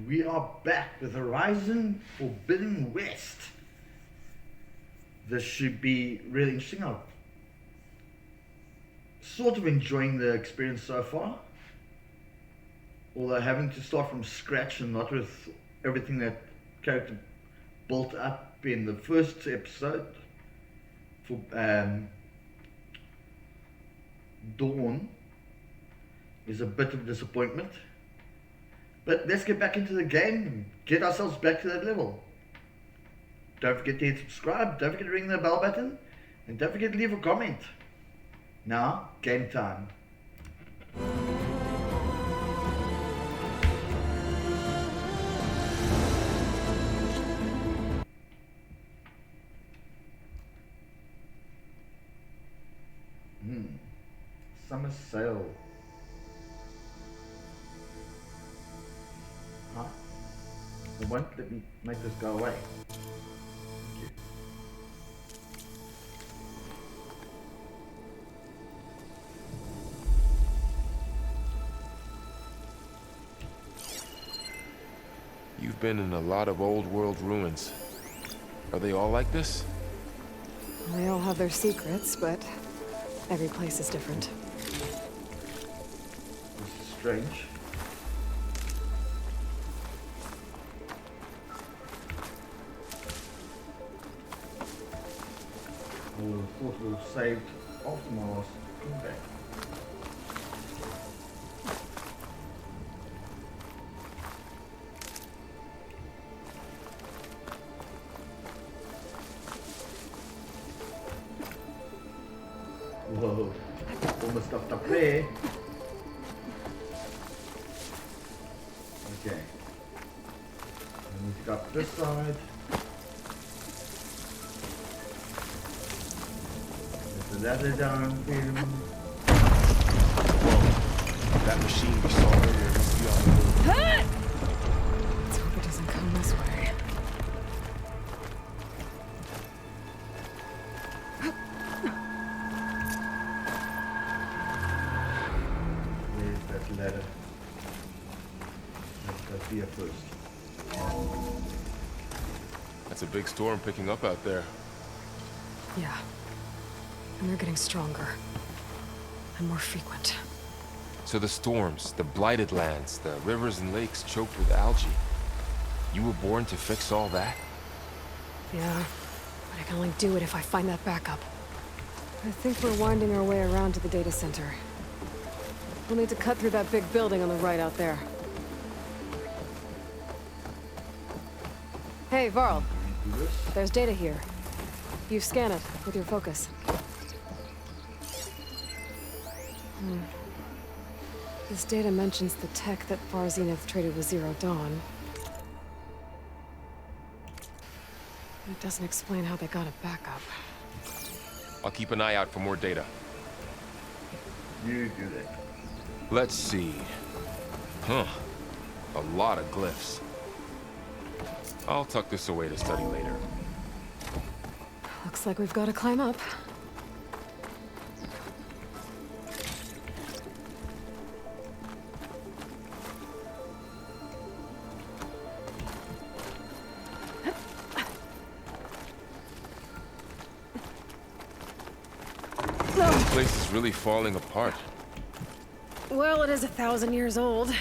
we are back with Horizon Forbidden West. This should be really interesting. I'm sort of enjoying the experience so far, although having to start from scratch and not with everything that character built up in the first episode for Dawn is a bit of a disappointment. But let's get back into the game and get ourselves back to that level. Don't forget to hit subscribe, don't forget to ring the bell button, and don't forget to leave a comment. Now, game time. Summer sale. Huh? It won't let me make this go away. Thank you. You've been in a lot of old world ruins. Are they all like this? They all have their secrets, but every place is different. This is strange. I would have thought we were saved after my last comeback. Whoa, almost stuffed up there. Okay. I need to go up this side. There's the ladder down here. Whoa. That machine we saw earlier must be on the move. Let's hope it doesn't come this way. Where's that ladder? Let's go here first. That's a big storm picking up out there. Yeah. And they're getting stronger. And more frequent. So the storms, the blighted lands, the rivers and lakes choked with algae. You were born to fix all that? Yeah. But I can only do it if I find that backup. I think we're winding our way around to the data center. We'll need to cut through that big building on the right out there. Hey, Varl. There's data here. You scan it with your focus. This data mentions the tech that Far Zenith traded with Zero Dawn. It doesn't explain how they got it back up. I'll keep an eye out for more data. You do that. Let's see. Huh. A lot of glyphs. I'll tuck this away to study later. Looks like we've got to climb up. This place is really falling apart. Well, it is 1,000 years old.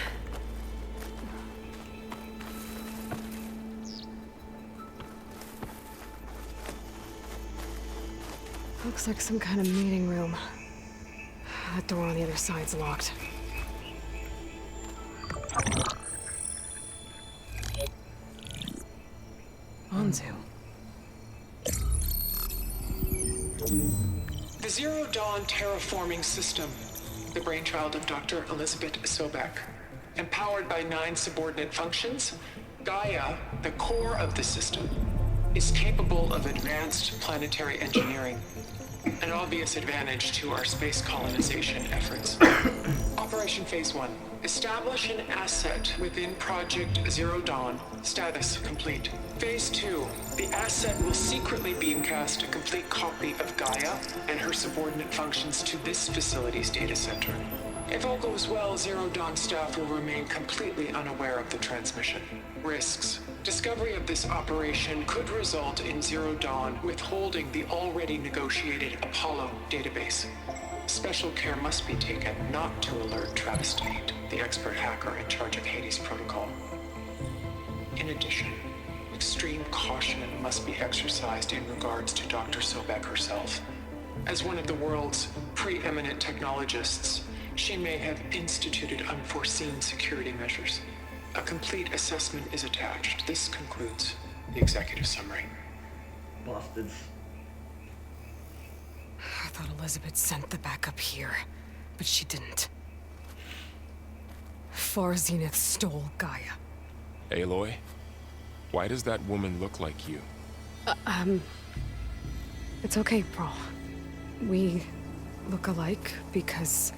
Looks like some kind of meeting room. That door on the other side's locked. Anzu. The Zero Dawn terraforming system, the brainchild of Dr. Elizabeth Sobek. Empowered by 9 subordinate functions, Gaia, the core of the system, is capable of advanced planetary engineering, an obvious advantage to our space colonization efforts. Operation Phase 1. Establish an asset within Project Zero Dawn. Status complete. Phase 2. The asset will secretly beamcast a complete copy of Gaia and her subordinate functions to this facility's data center. If all goes well, Zero Dawn staff will remain completely unaware of the transmission. Risks. Discovery of this operation could result in Zero Dawn withholding the already negotiated Apollo database. Special care must be taken not to alert Travis Tate, the expert hacker in charge of Hades Protocol. In addition, extreme caution must be exercised in regards to Dr. Sobek herself. As one of the world's preeminent technologists, she may have instituted unforeseen security measures. A complete assessment is attached. This concludes the executive summary. Bastards. I thought Elizabeth sent the backup here, but she didn't. Far Zenith stole Gaia. Aloy, why does that woman look like you? It's okay, Pearl. We look alike because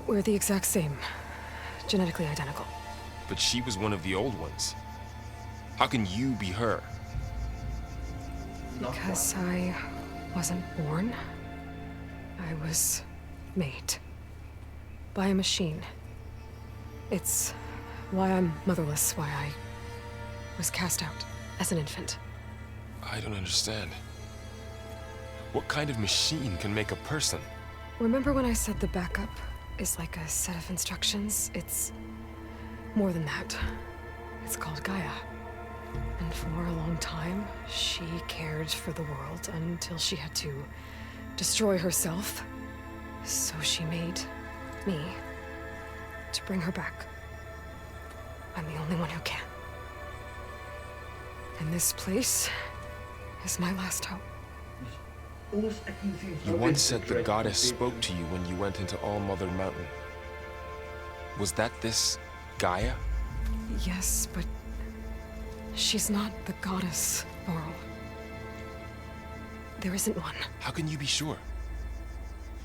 we're the exact same. Genetically identical. But she was one of the old ones. How can you be her? Not Because one. I wasn't born. I was made. By a machine. It's why I'm motherless, why I was cast out as an infant. I don't understand. What kind of machine can make a person? Remember when I said the backup is like a set of instructions? It's more than that. It's called Gaia. And for a long time, she cared for the world until she had to destroy herself. So she made me to bring her back. I'm the only one who can. And this place is my last hope. Almost acting seems You so once said the exaggerated goddess to be spoke to you when you went into All Mother Mountain. Was that this Gaia? Yes, but she's not the goddess, Laurel. There isn't one. How can you be sure?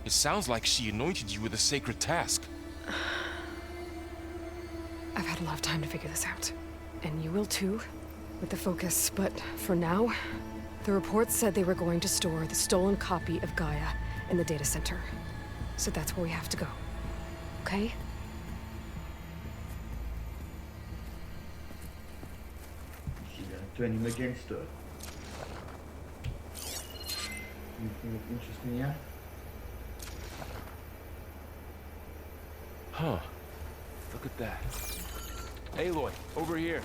It sounds like she anointed you with a sacred task. I've had a lot of time to figure this out. And you will too, with the focus. But for now, the reports said they were going to store the stolen copy of Gaia in the data center. So that's where we have to go. Okay? She's gonna turn him against her. Anything that interests me here? Huh. Look at that. Aloy, over here.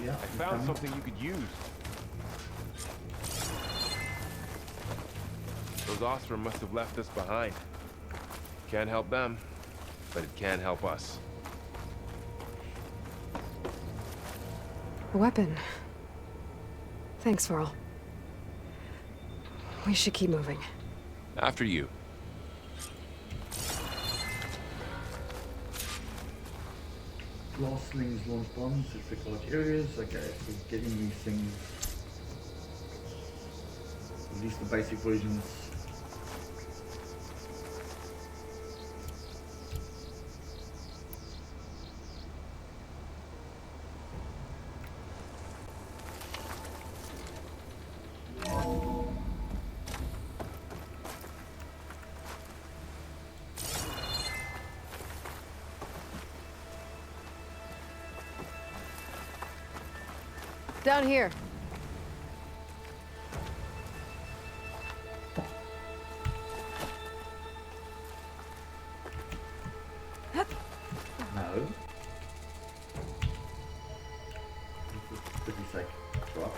Yeah, I he's found coming. something you could use. Those Ostrom must have left us behind. Can't help them, but it can help us. A weapon. Thanks, Varl. We should keep moving. After you. Glass slings launch bombs to affect large areas. Okay, so getting these things. At least the basic versions. Down here. No. For pity's sake, drop.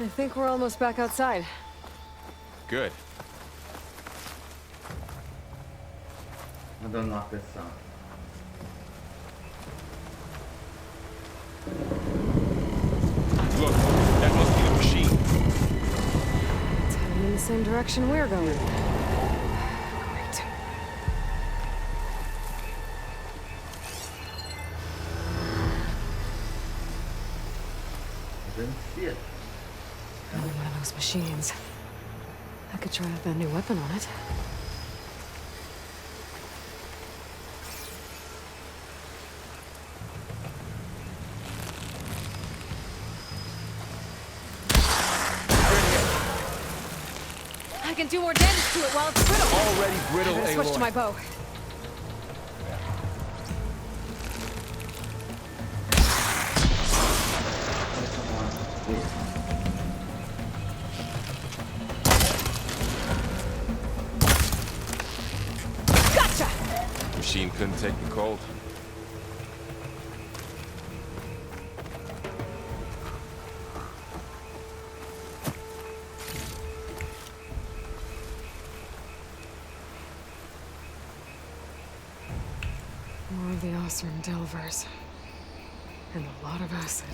I think we're almost back outside. Good. I don't like this sound. Look, that must be the machine. It's heading in the same direction we're going. Great. I didn't see it. Probably one of those machines. I could try out that new weapon on it. can do more damage to it while it's brittle. Already brittle, I better switch Aloy. to my bow. Gotcha! Machine couldn't take the cold. More of the awesome Delvers. And a lot of acid.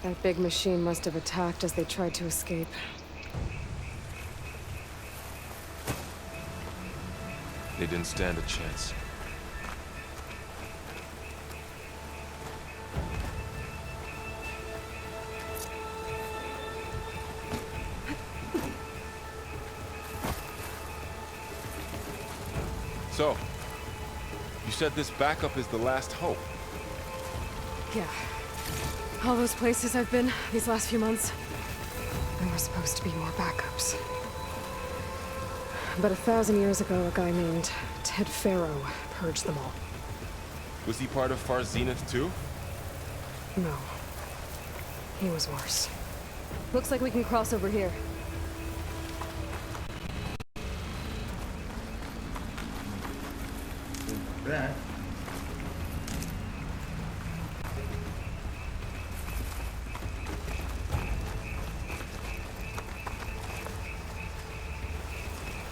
That big machine must have attacked as they tried to escape. They didn't stand a chance. So, you said this backup is the last hope. Yeah. All those places I've been these last few months, they were supposed to be more backups. But 1,000 years ago, a guy named Ted Farrow purged them all. Was he part of Far Zenith too? No. He was worse. Looks like we can cross over here. That.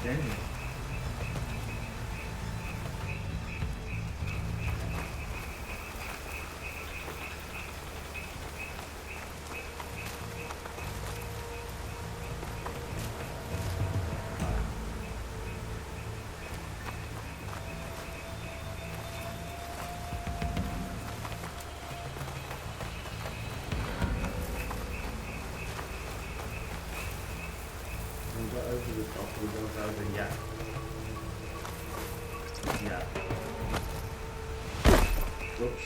Then. We go over the top, we go over, yeah. Yeah. Oops.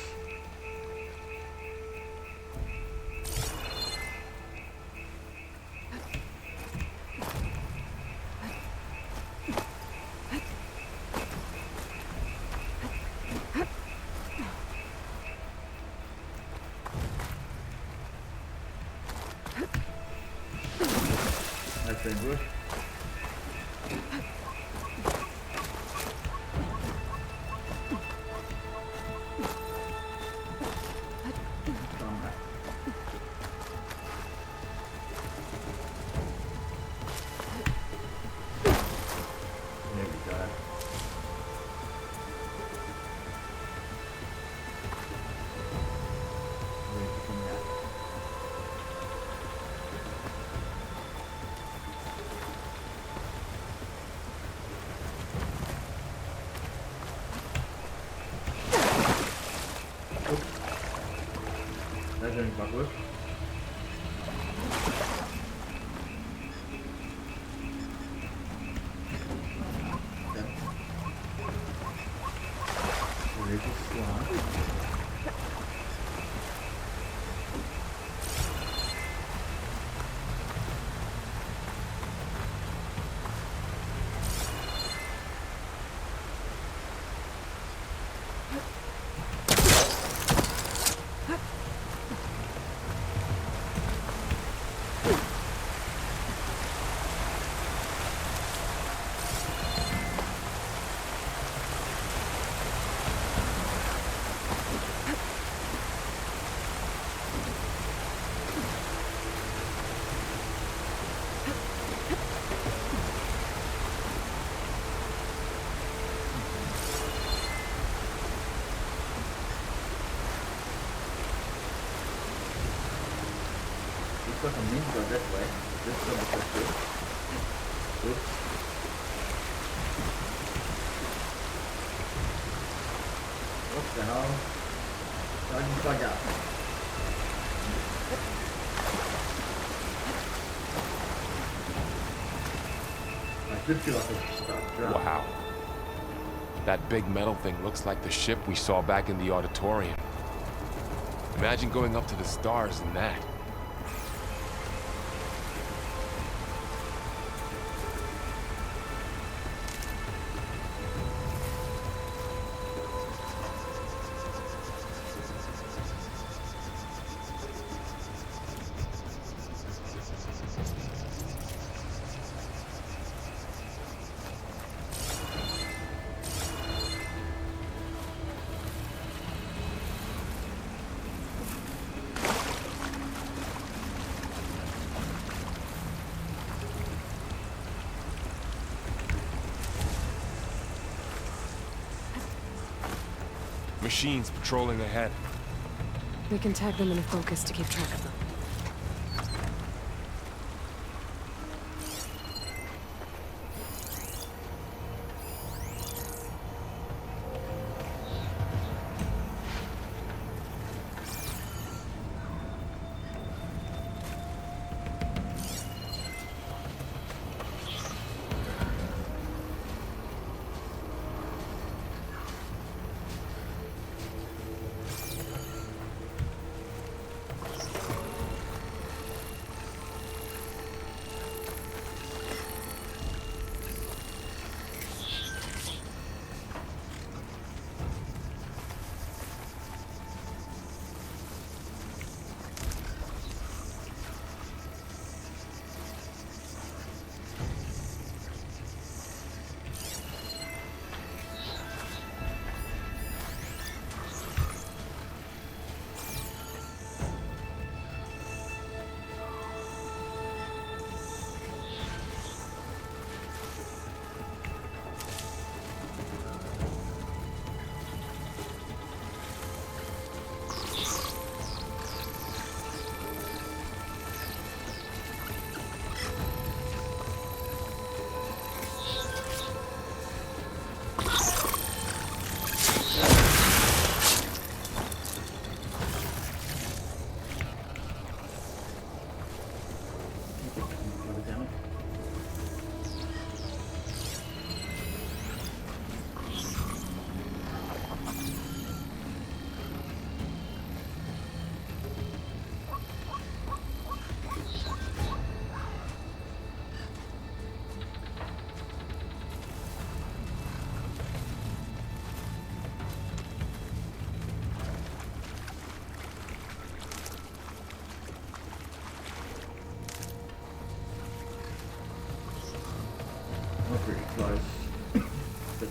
That's been good. Come back. There we go. Where's it coming out? That didn't quite work. Okay. There's a slide. Looks like I mean to go this way. This is gonna go through. Oops. What the hell? I just dug out. I did feel like I was stuck. Drowned. Wow. That big metal thing looks like the ship we saw back in the auditorium. Imagine going up to the stars in that. machines patrolling ahead. We can tag them in a focus to keep track of them. Not really close, but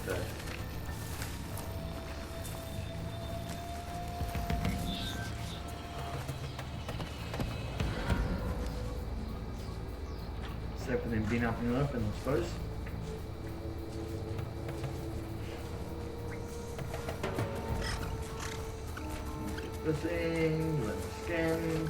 safer than being out in the open, I suppose. Get this thing, let me scan.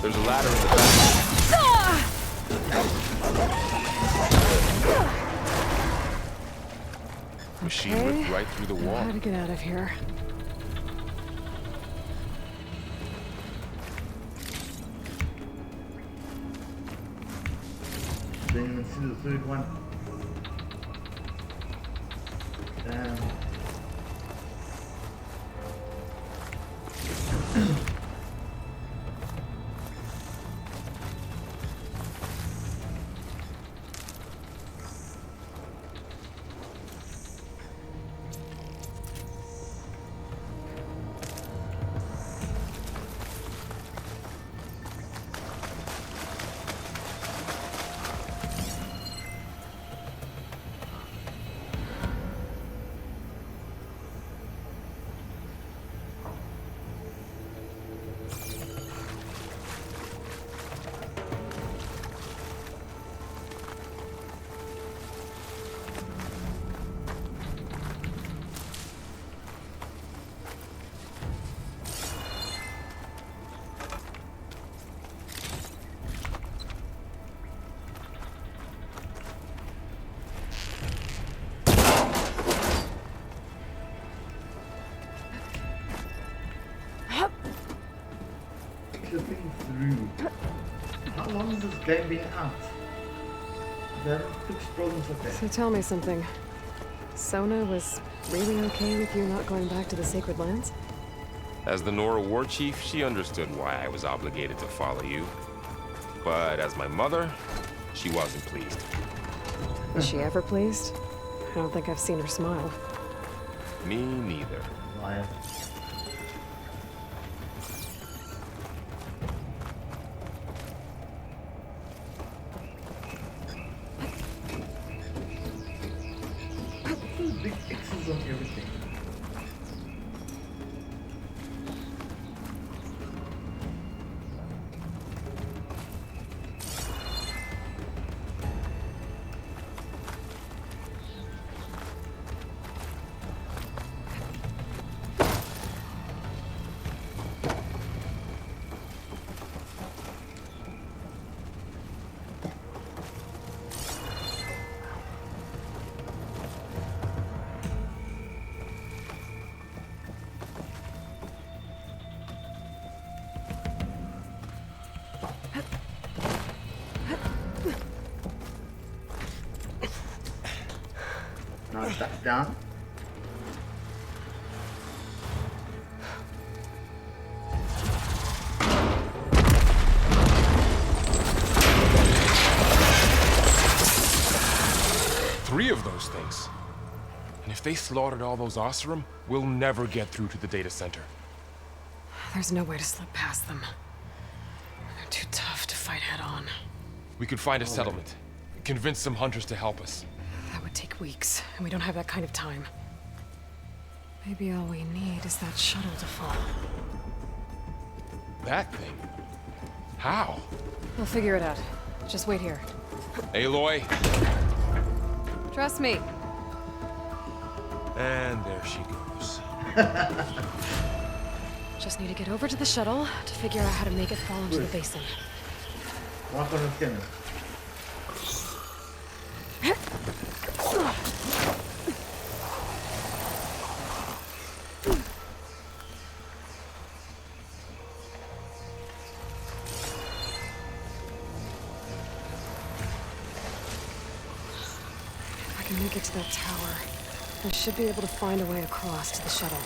There's a ladder in the back. Machine ripped right through the wall. How to get out of here? Didn't even see the third one. Damn. Clipping through. How long has this game been out? They haven't fixed problems like that. So tell me something. Sona was really okay with you not going back to the Sacred Lands? As the Nora war chief, she understood why I was obligated to follow you. But as my mother, she wasn't pleased. Is she ever pleased? I don't think I've seen her smile. Me neither. Liar. Big X's on everything. Now duck down. Three of those things. And if they slaughtered all those Oseram, we'll never get through to the data center. There's no way to slip past them. They're too tough to fight head on. We could find a settlement. Convince some hunters to help us. That would take weeks, and we don't have that kind of time. Maybe all we need is that shuttle to fall. That thing? How? We'll figure it out. Just wait here. Aloy. Trust me. And there she goes. Just need to get over to the shuttle to figure out how to make it fall into the basin. Walk on the skin. If I can make it to that tower, I should be able to find a way across to the shuttle.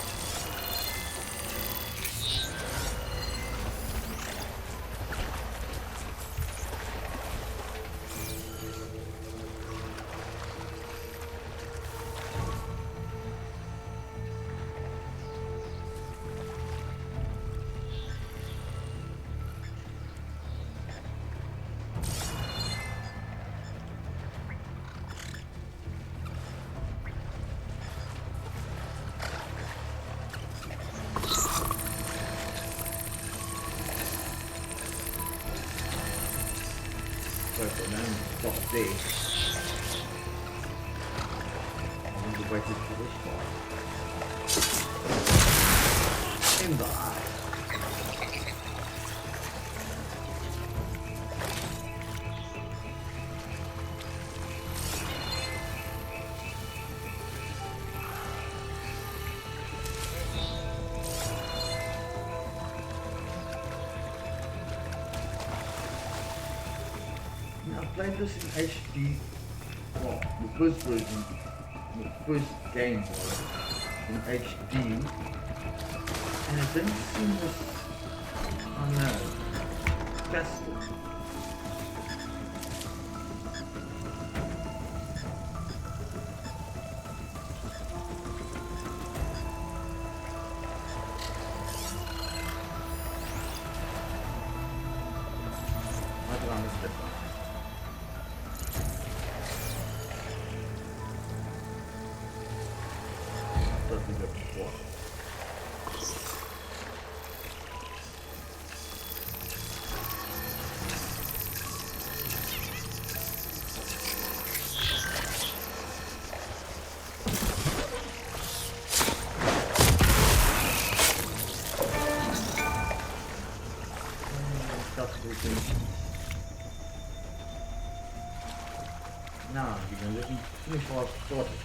Sorry for man, stop there. I want to break this to this far. In the eye. I played this in HD, well, the first version, the first game was in HD, and it didn't seem this, I don't know, festive. I don't understand. Doesn't go before. Now you can let me finish what I started.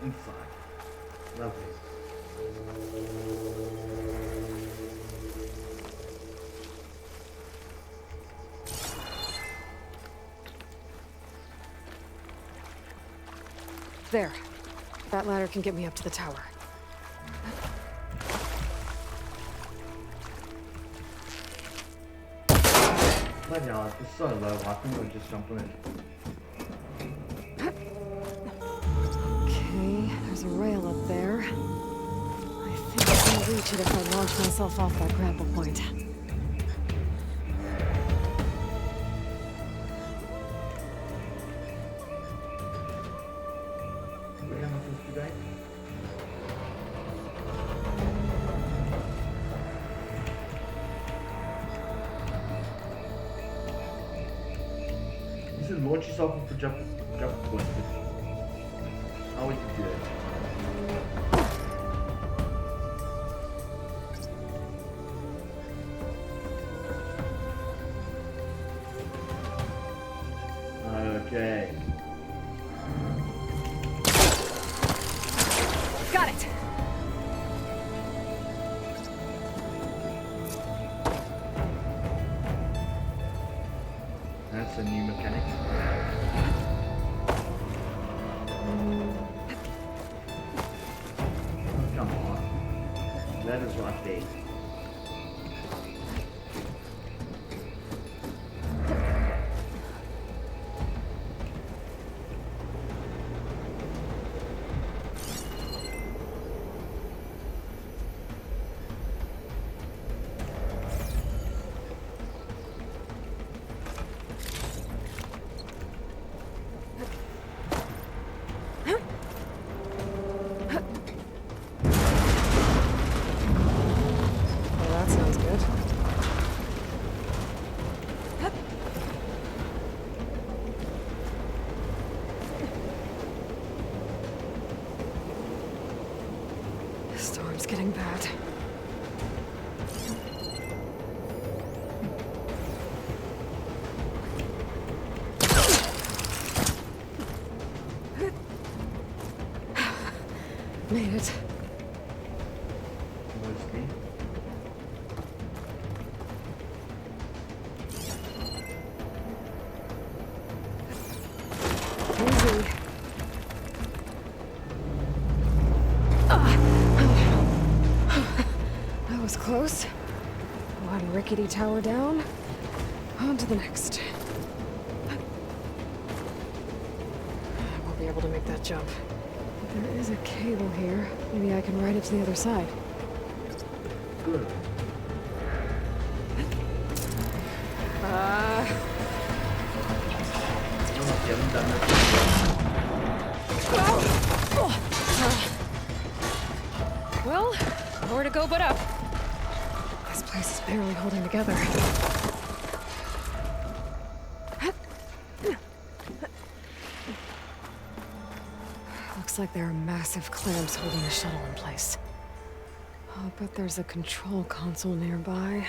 inside. Lovely. There. That ladder can get me up to the tower. Bloody hell, it's so low, I think I'll just jump on it. Okay, there's a rail up there. I think I can reach it if I launch myself off that grapple point. Where am I supposed to go? You said launch yourself off the jump point. How would you do it? Okay. Got it! That's a new mechanic. Come on. That is right there. Well, that sounds good. The storm's getting bad. Made it. Mostly. Easy. That was close. One rickety tower down. On to the next. I won't be able to make that jump. But there is a cable here. Maybe I can ride it to the other side. Good. You haven't done that Well, nowhere to go but up. This place is barely holding together. Looks like there are massive clamps holding the shuttle in place. I'll bet there's a control console nearby.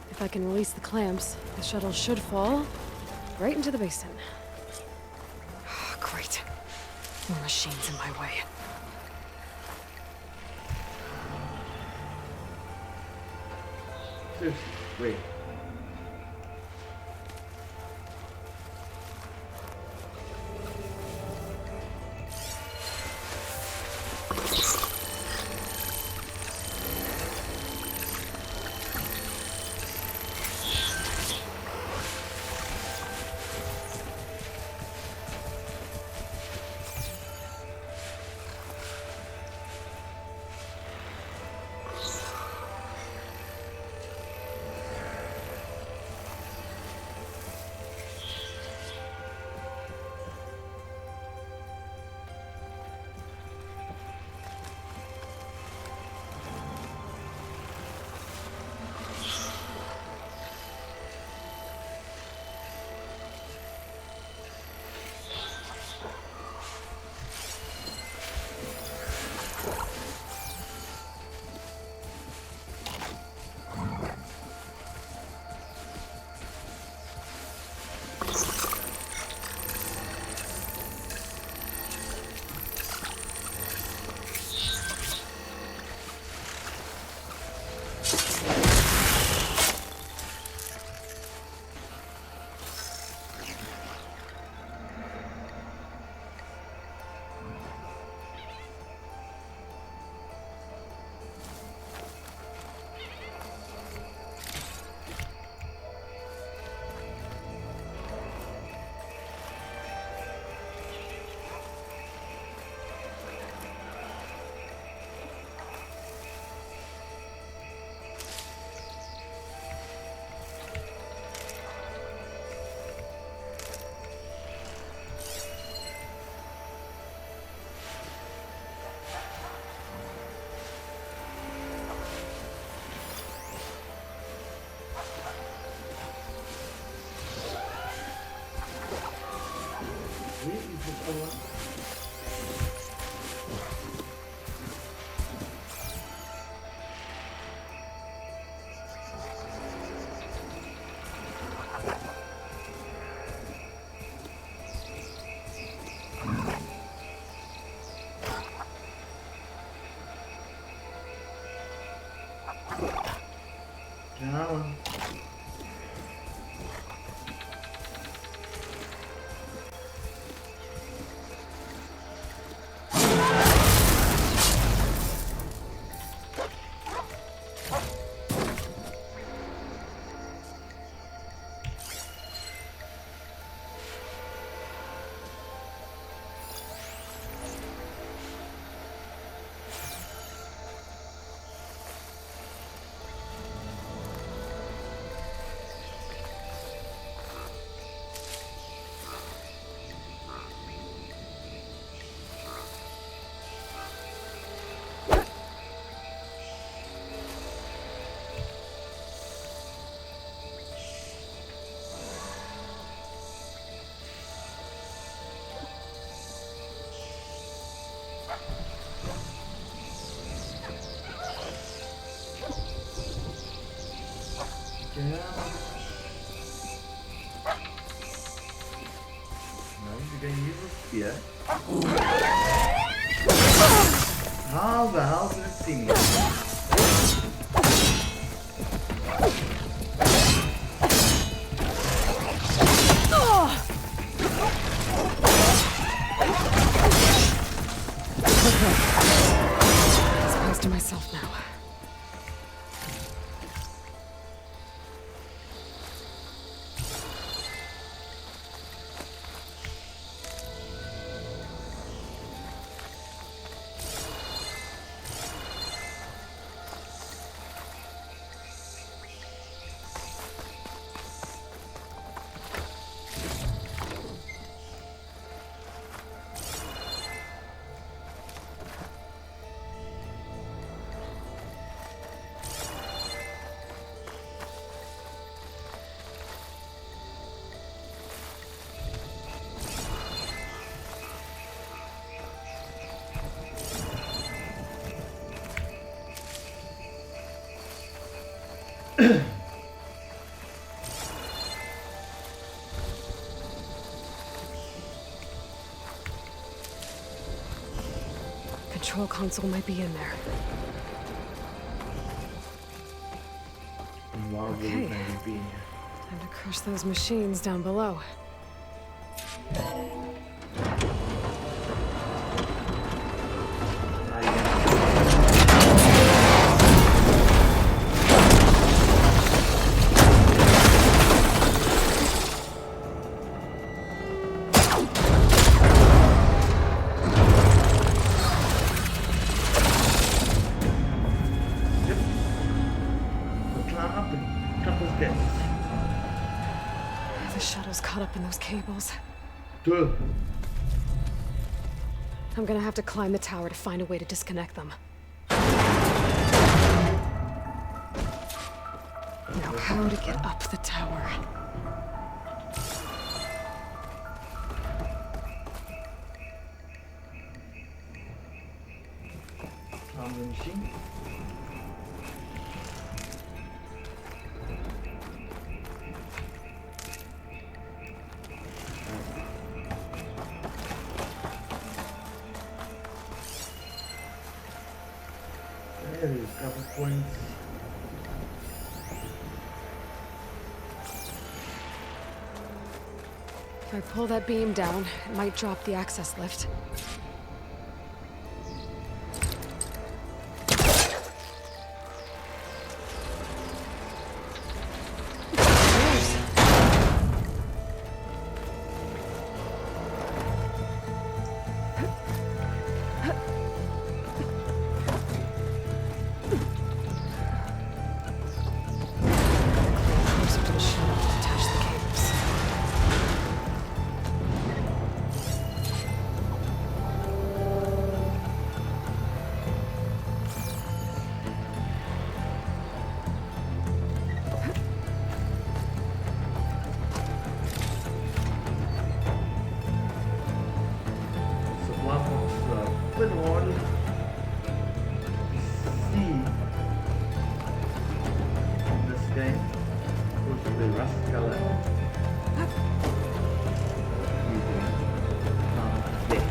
If I can release the clamps, the shuttle should fall right into the basin. Great. More machines in my way. Seriously, wait. you're going to use a spear. How the hell did it see me? Surprised to myself now. Control console might be in there. Why would Okay. it maybe be? Time to crush those machines down below. The shuttle's caught up in those cables. Duh. I'm gonna have to climb the tower to find a way to disconnect them. Now, how to get up the tower? Climb the machine. There's a couple points. If I pull that beam down, it might drop the access lift. Closer to the shuttle to attach the cables. Supply box bit hard to see in this game. Supposed to be rust color. There.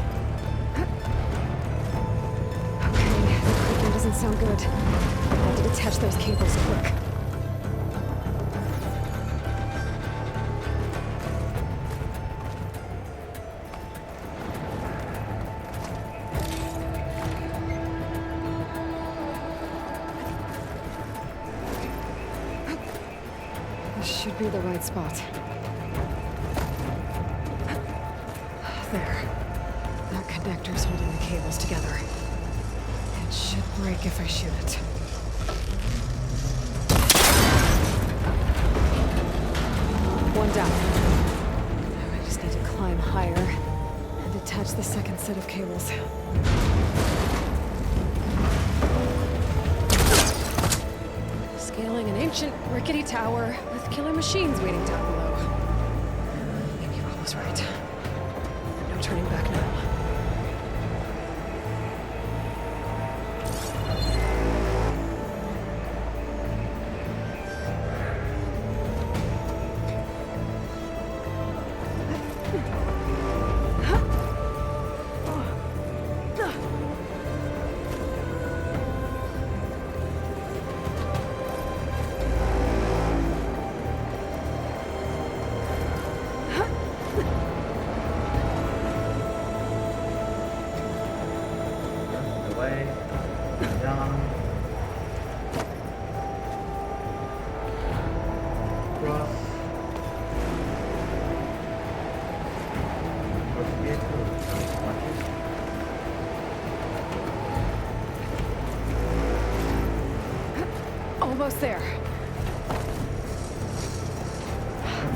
Okay, the equipment doesn't sound good. I have to detach those cables quick. This should be the right spot. There. That connector's holding the cables together. It should break if I shoot it. One down. Now I just need to climb higher and attach the second set of cables. Scaling an ancient, rickety tower with killer machines waiting down below. Maybe Rob was right. No turning back now.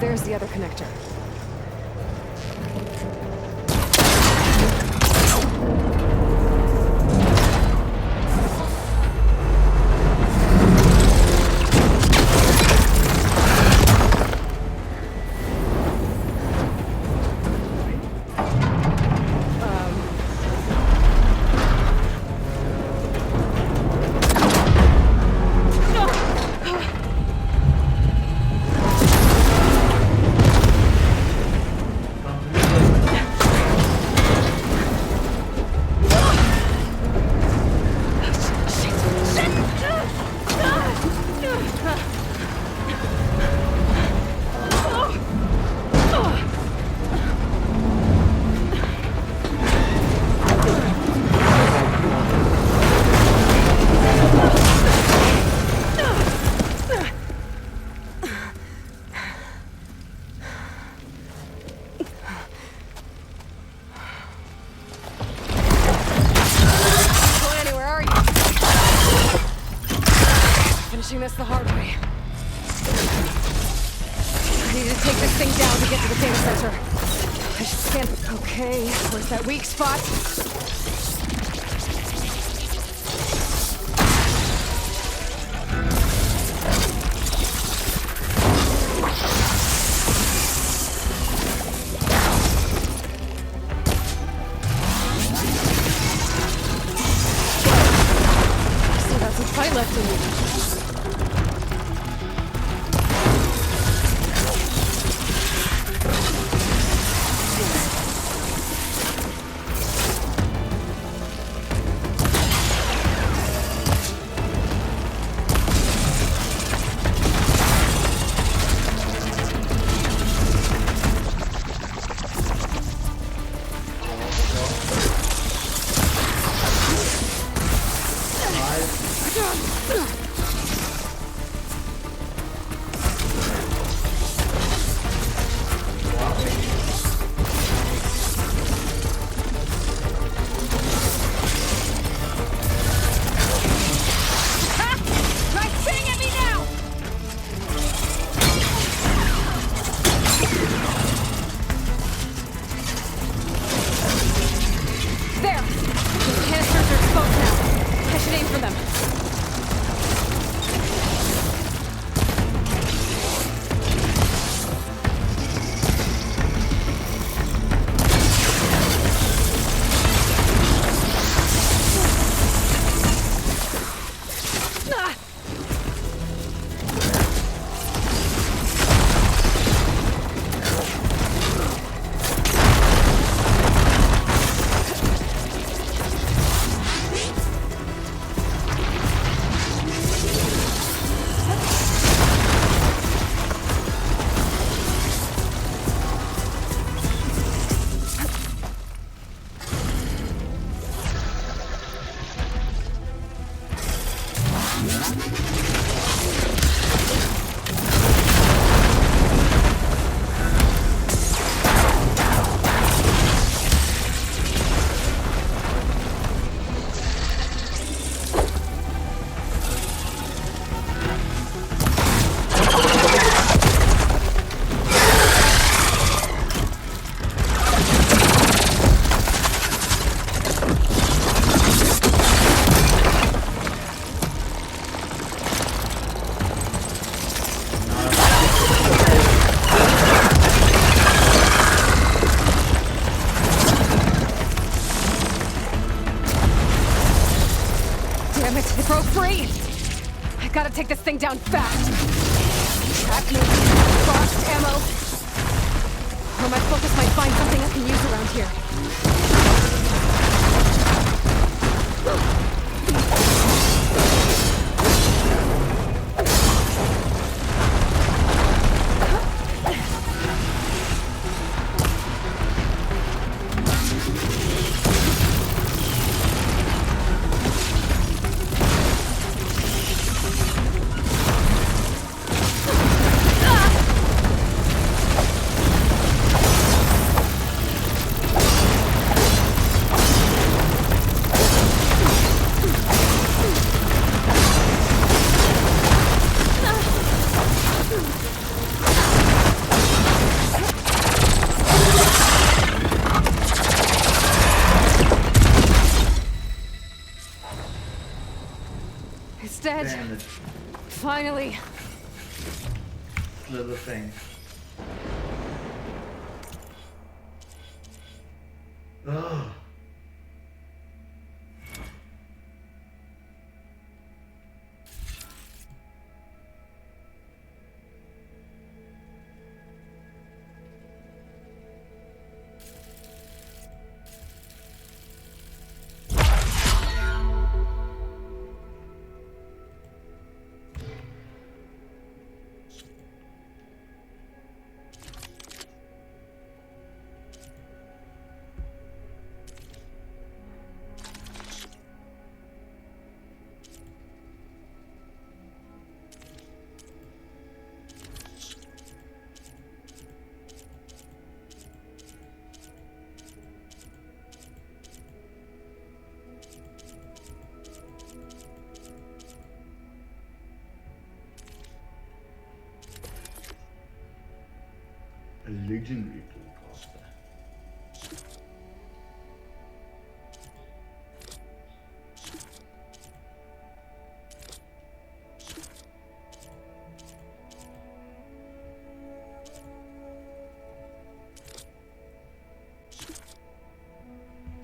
There's the other connector. This the hard way. I need to take this thing down to get to the data center. I should scan. Okay, where's that weak spot? Still got some fight left in me. Take this thing down fast. Track me. Frost ammo. Or my focus might find something I can use around here. Finally. Little thing. Oh. A legendary toolcaster.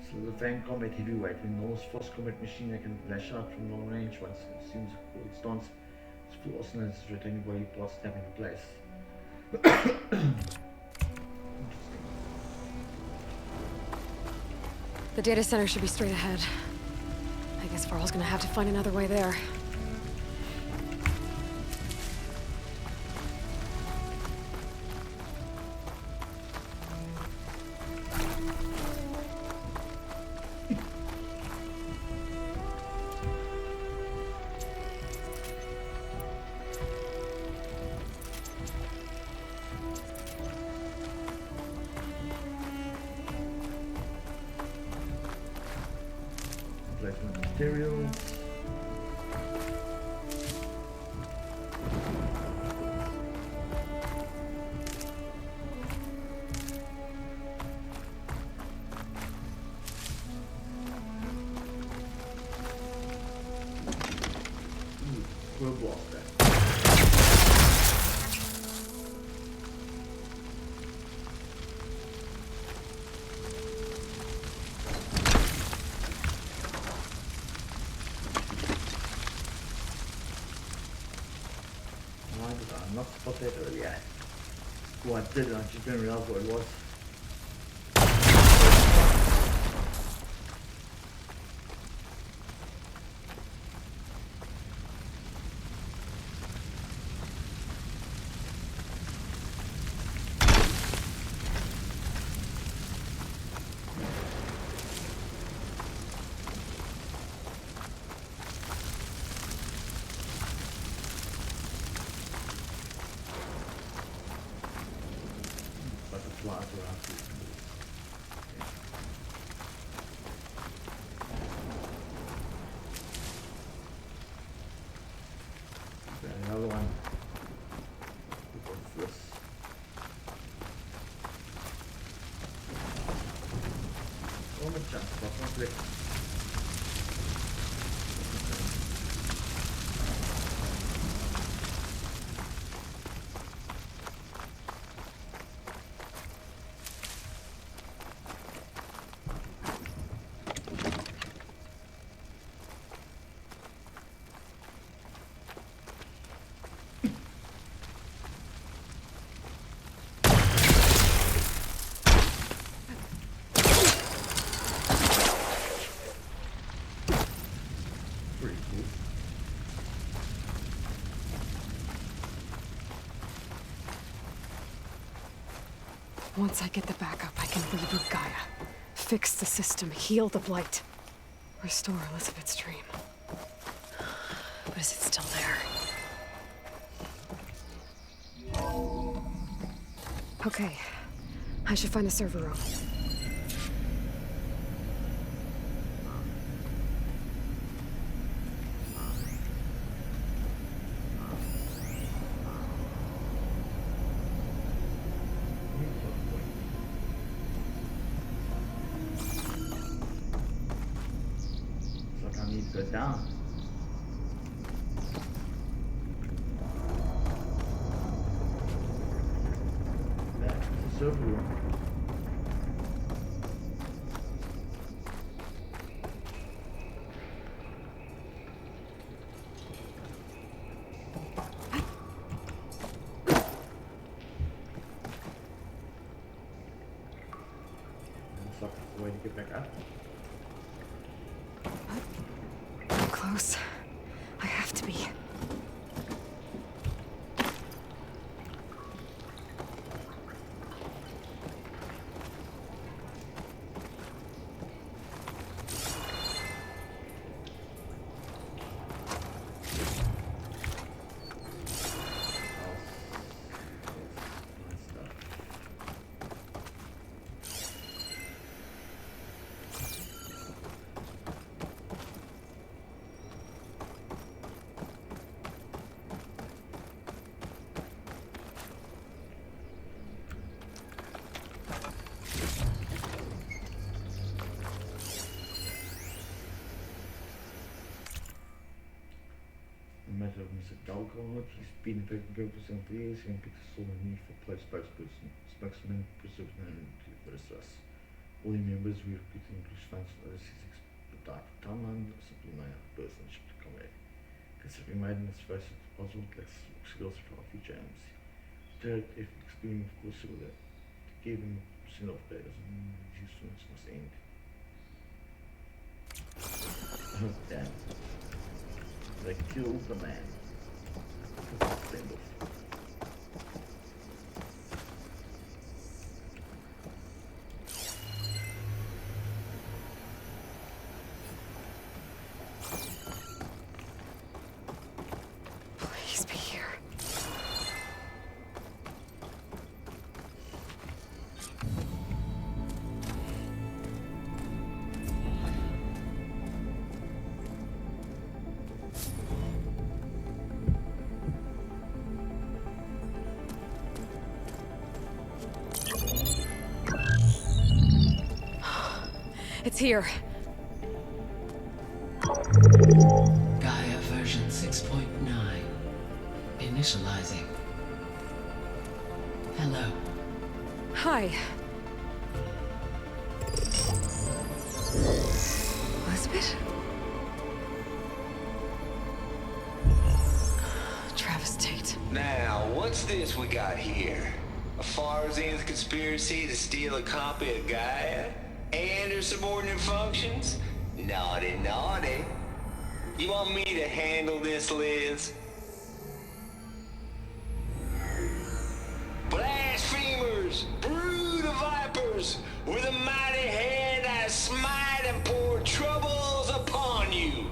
So the fan combat heavyweight, enormous fast combat machine that can lash out from long range once it assumes a cool stance. Its full arsenal is retaining body parts snapping in place. The data center should be straight ahead. I guess Varl's gonna have to find another way there. Placement of materials. We'll block that. Why did I not spot that earlier? Oh, I did, I just didn't realize what it was. Butterflies around here. Okay, another one. What's this? Oh, my chance, that's not great. Pretty cool. Once I get the backup, I can reboot Gaia. Fix the system, heal the Blight. Restore Elizabeth's dream. But is it still there? Okay. I should find the server room. Looks like I need to go down. server room. Looks like the way to get back up. I'm close. I have to be. Matter of Mr. Dalgard, he's been taking care for some years and picked a solid need for place spokesperson, spokesman, preserved and to us. All the members we recruited include funds for other six expedite the timeline or simply my own personship to combat. Considering made in this face it possible less skills for our future aims. Third, if experiencing of course so that to give him percent of players and his influence must end. Oh damn. They killed the man. Send off. Please be here. It's here. Gaia version 6.9. Initializing. Hello. Hi. Elizabeth? Travis Tate. Now, what's this we got here? A Farsian's conspiracy to steal a copy of Gaia? And her subordinate functions? Naughty, naughty. You want me to handle this, Liz? Blasphemers! Brood of vipers! With a mighty hand I smite and pour troubles upon you!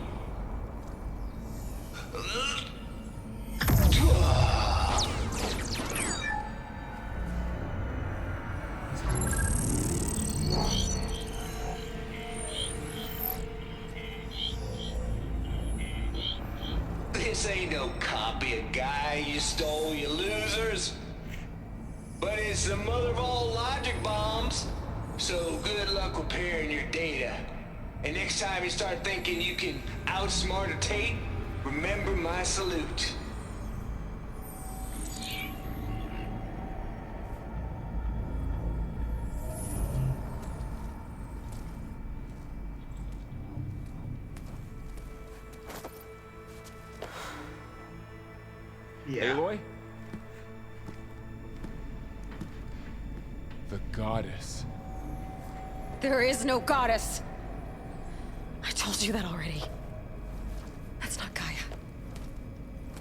This ain't no copy of Gaia you stole, you losers. But it's the mother of all logic bombs. So good luck repairing your data. And next time you start thinking you can outsmart a Tate, remember my salute. Yeah. Aloy? The goddess. There is no goddess. I told you that already. That's not Gaia.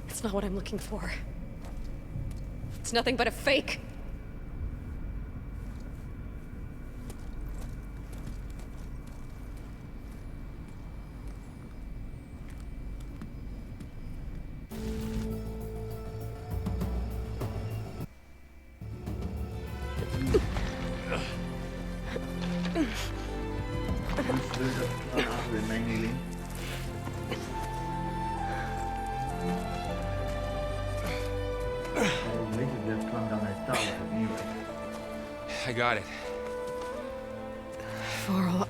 It's not what I'm looking for. It's nothing but a fake. I got it. Varl,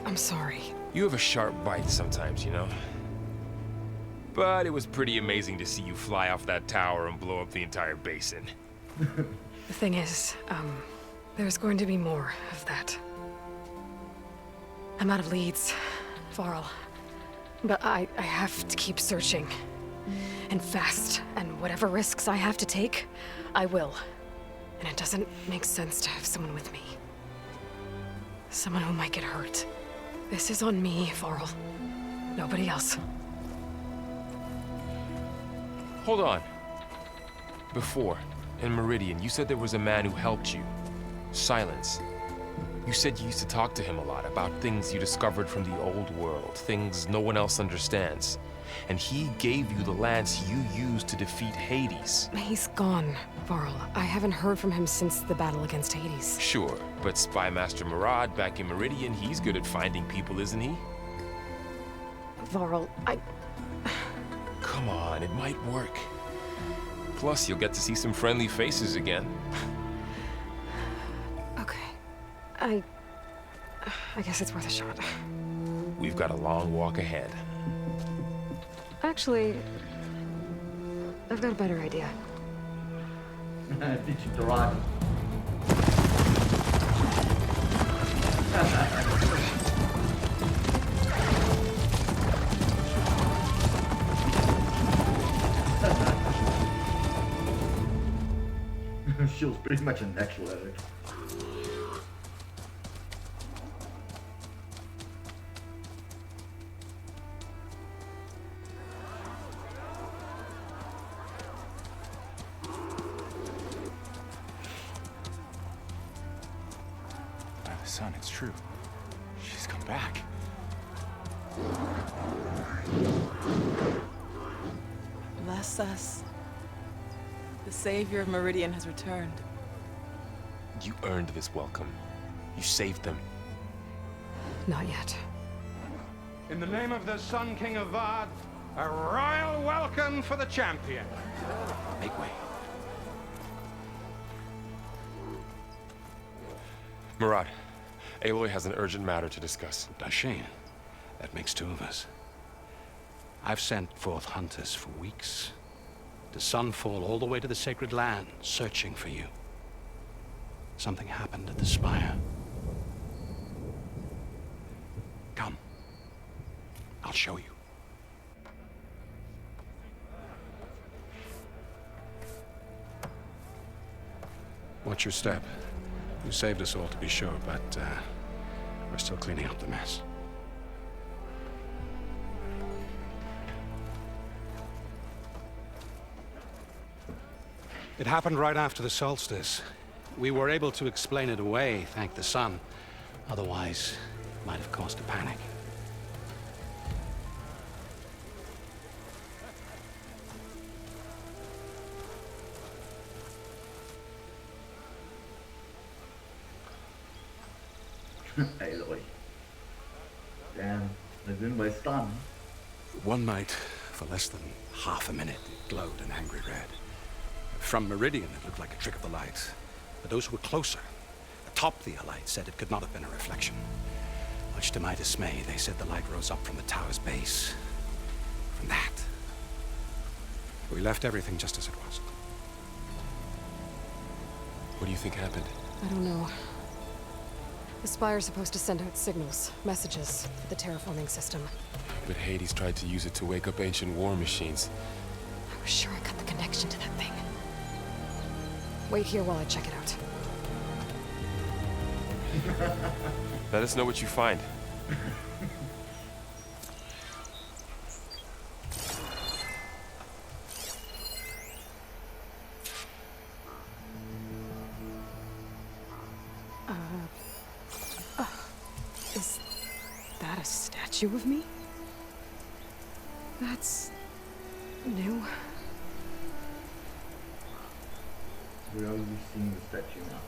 I'm sorry. You have a sharp bite sometimes, you know? But it was pretty amazing to see you fly off that tower and blow up the entire basin. The thing is, there's going to be more of that. I'm out of leads, Varl. But I have to keep searching. And fast. And whatever risks I have to take, I will. And it doesn't make sense to have someone with me. Someone who might get hurt. This is on me, Varl. Nobody else. Hold on. Before, in Meridian, you said there was a man who helped you. Silence. You said you used to talk to him a lot about things you discovered from the old world, things no one else understands. And he gave you the lance you used to defeat Hades. He's gone, Varl. I haven't heard from him since the battle against Hades. Sure, but Spy Master Murad back in Meridian, he's good at finding people, isn't he? Varl, Come on, it might work. Plus, you'll get to see some friendly faces again. Okay. I guess it's worth a shot. We've got a long walk ahead. Actually, I've got a better idea. Teach you to ride. She was pretty much a natural at it. By the sun, it's true. She's come back. Bless us. The savior of Meridian has returned. You earned this welcome. You saved them. Not yet. In the name of the Sun King of Vard, a royal welcome for the champion. Make way. Murad, Aloy has an urgent matter to discuss. Does she? That makes two of us. I've sent forth hunters for weeks. To Sunfall all the way to the Sacred Land, searching for you. Something happened at the Spire. Come. I'll show you. Watch your step. You saved us all, to be sure, but we're still cleaning up the mess. It happened right after the solstice. We were able to explain it away, thank the sun. Otherwise, it might have caused a panic. Aloy. Damn, they've been my stun. One night, for less than half a minute, it glowed an angry red. From Meridian, it looked like a trick of the light. But those who were closer, atop the light, said it could not have been a reflection. Much to my dismay, they said the light rose up from the tower's base. From that. We left everything just as it was. What do you think happened? I don't know. The Spire's supposed to send out signals, messages, for the terraforming system. But Hades tried to use it to wake up ancient war machines. I was sure I got the connection to that thing. Wait here while I check it out. Let us know what you find. Is that a statue of me? That's new. Where are you seeing the statue now?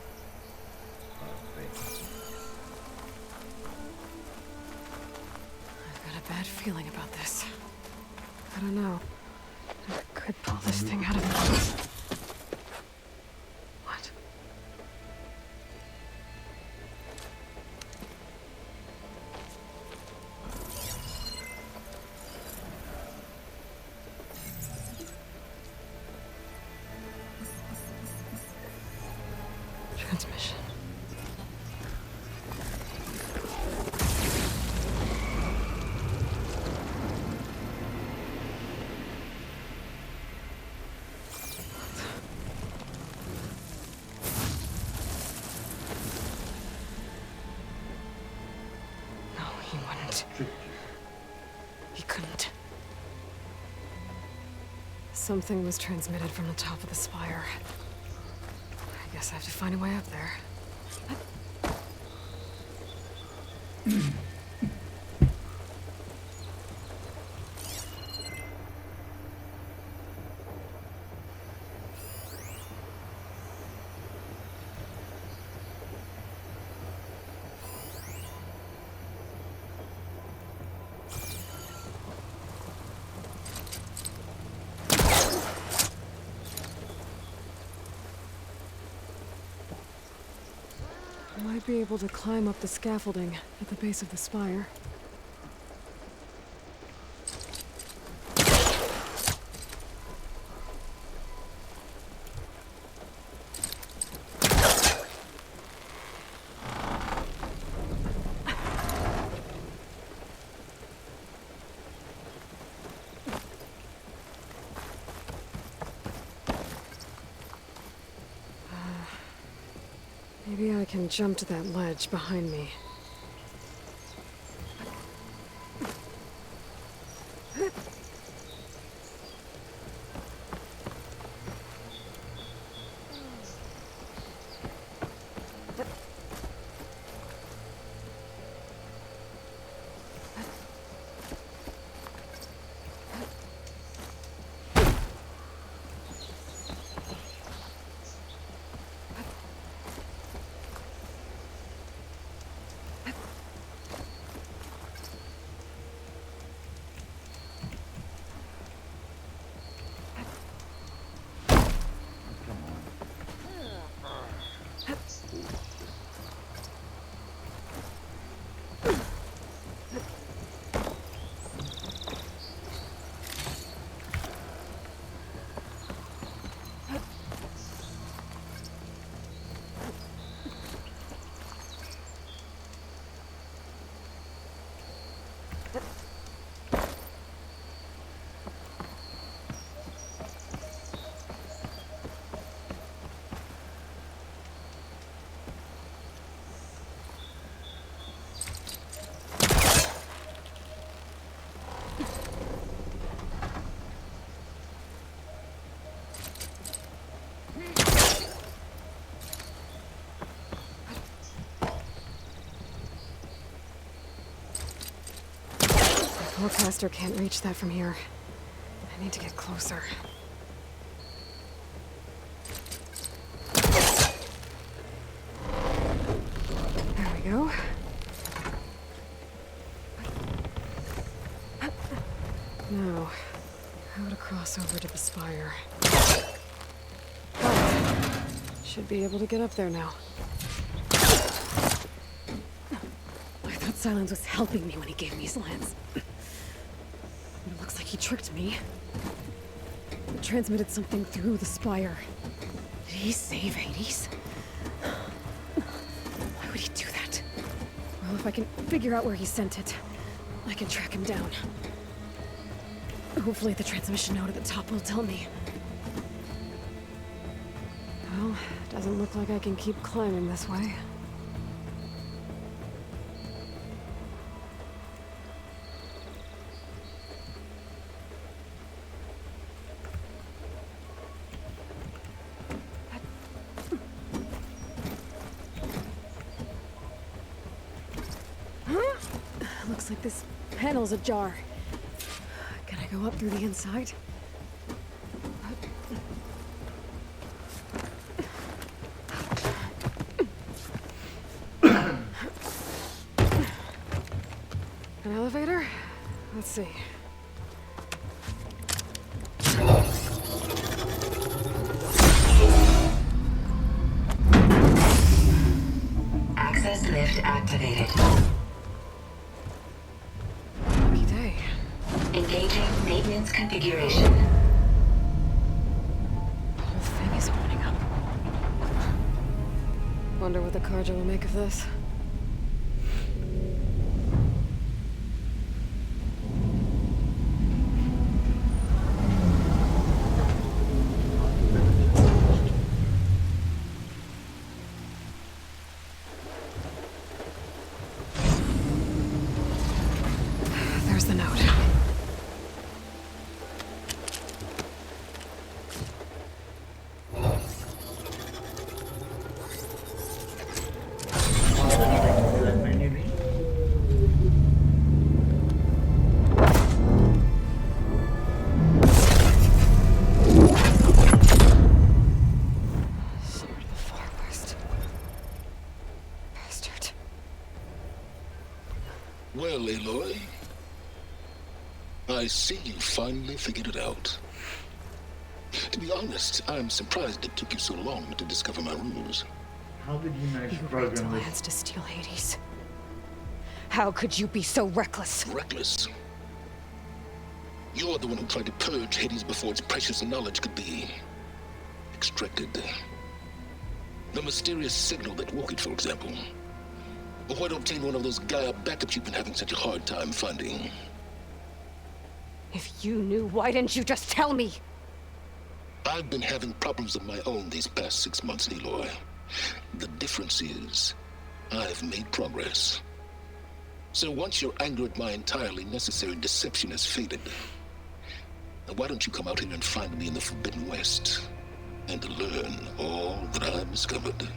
I've got a bad feeling about this. I don't know. I could pull this thing out of me. What? Transmission. No, he wouldn't. He couldn't. Something was transmitted from the top of the spire. I guess I have to find a way up there. I might be able to climb up the scaffolding at the base of the spire. Maybe I can jump to that ledge behind me. Forecaster can't reach that from here. I need to get closer. There we go. Now, how to cross over to the spire. Oh, should be able to get up there now. I thought Silence was helping me when he gave me his lance. It looks like he tricked me. He transmitted something through the spire. Did he save Hades? Why would he do that? Well, if I can figure out where he sent it, I can track him down. Hopefully the transmission note at the top will tell me. Well, doesn't look like I can keep climbing this way. Looks like this panel's ajar. Can I go up through the inside? An elevator? Let's see. Access lift activated. Lucky day. Engaging maintenance configuration. The whole thing is opening up. Wonder what the Carja will make of this. There's the note. Well, Aloy, I see you finally figured it out. To be honest, I'm surprised it took you so long to discover my ruse. How did you manage to You program rigged this? Alliance to steal Hades. How could you be so reckless? Reckless? You're the one who tried to purge Hades before its precious knowledge could be extracted. The mysterious signal that woke it, for example. Or why to obtain one of those Gaia backups you've been having such a hard time finding. If you knew, why didn't you just tell me? I've been having problems of my own these past 6 months, Aloy. The difference is, I've made progress. So once your anger at my entirely necessary deception has faded, then why don't you come out here and find me in the Forbidden West, and learn all that I've discovered?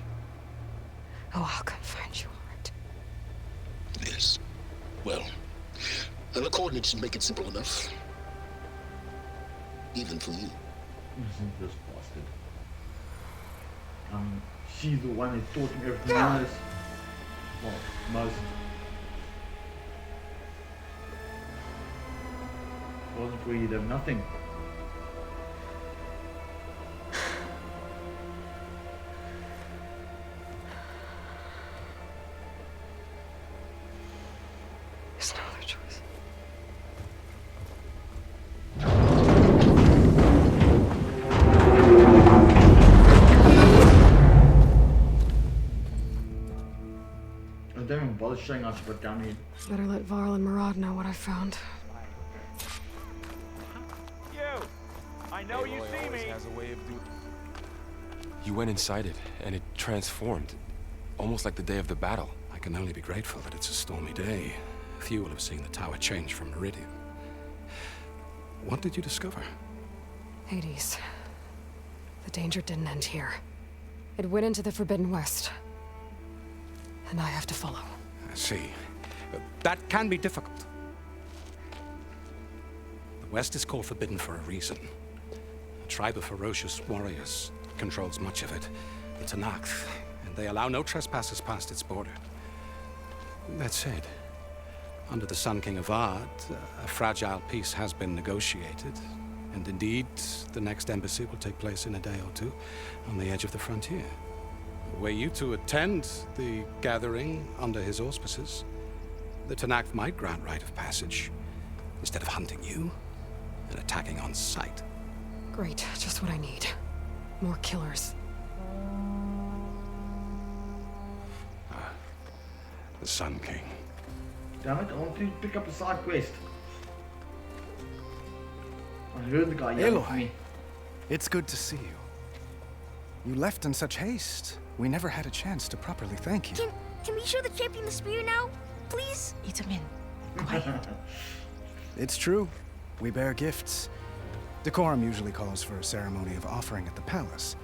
Oh, I'll come find you, all right. Yes. Well, the coordinates should make it simple enough. Even for you. Isn't this bastard? She's the one who taught him everything else. Well, most. Wasn't for you, have nothing. There's no other choice. I don't even bother showing us what down here. Better let Varl and Murad know what I found. You! I know you see me! Has a way of doing... You went inside it, and it transformed. Almost like the day of the battle. I can only be grateful that it's a stormy day. Few will have seen the tower change from Meridian. What did you discover? Hades. The danger didn't end here. It went into the Forbidden West. And I have to follow. I see. That can be difficult. The West is called Forbidden for a reason. A tribe of ferocious warriors controls much of it. The Tanakh, and they allow no trespassers past its border. That said, under the Sun King of Ard, a fragile peace has been negotiated. And indeed, the next embassy will take place in a day or two on the edge of the frontier. Were you to attend the gathering under his auspices, the Tanakh might grant right of passage, instead of hunting you and attacking on sight. Great, just what I need. More killers. The Sun King. Damn it, I want to pick up a side quest. I heard the guy yelling at me. It's good to see you. You left in such haste. We never had a chance to properly thank you. Can we show the champion the spear now? Please? Itamin, quiet. It's true. We bear gifts. Decorum usually calls for a ceremony of offering at the palace.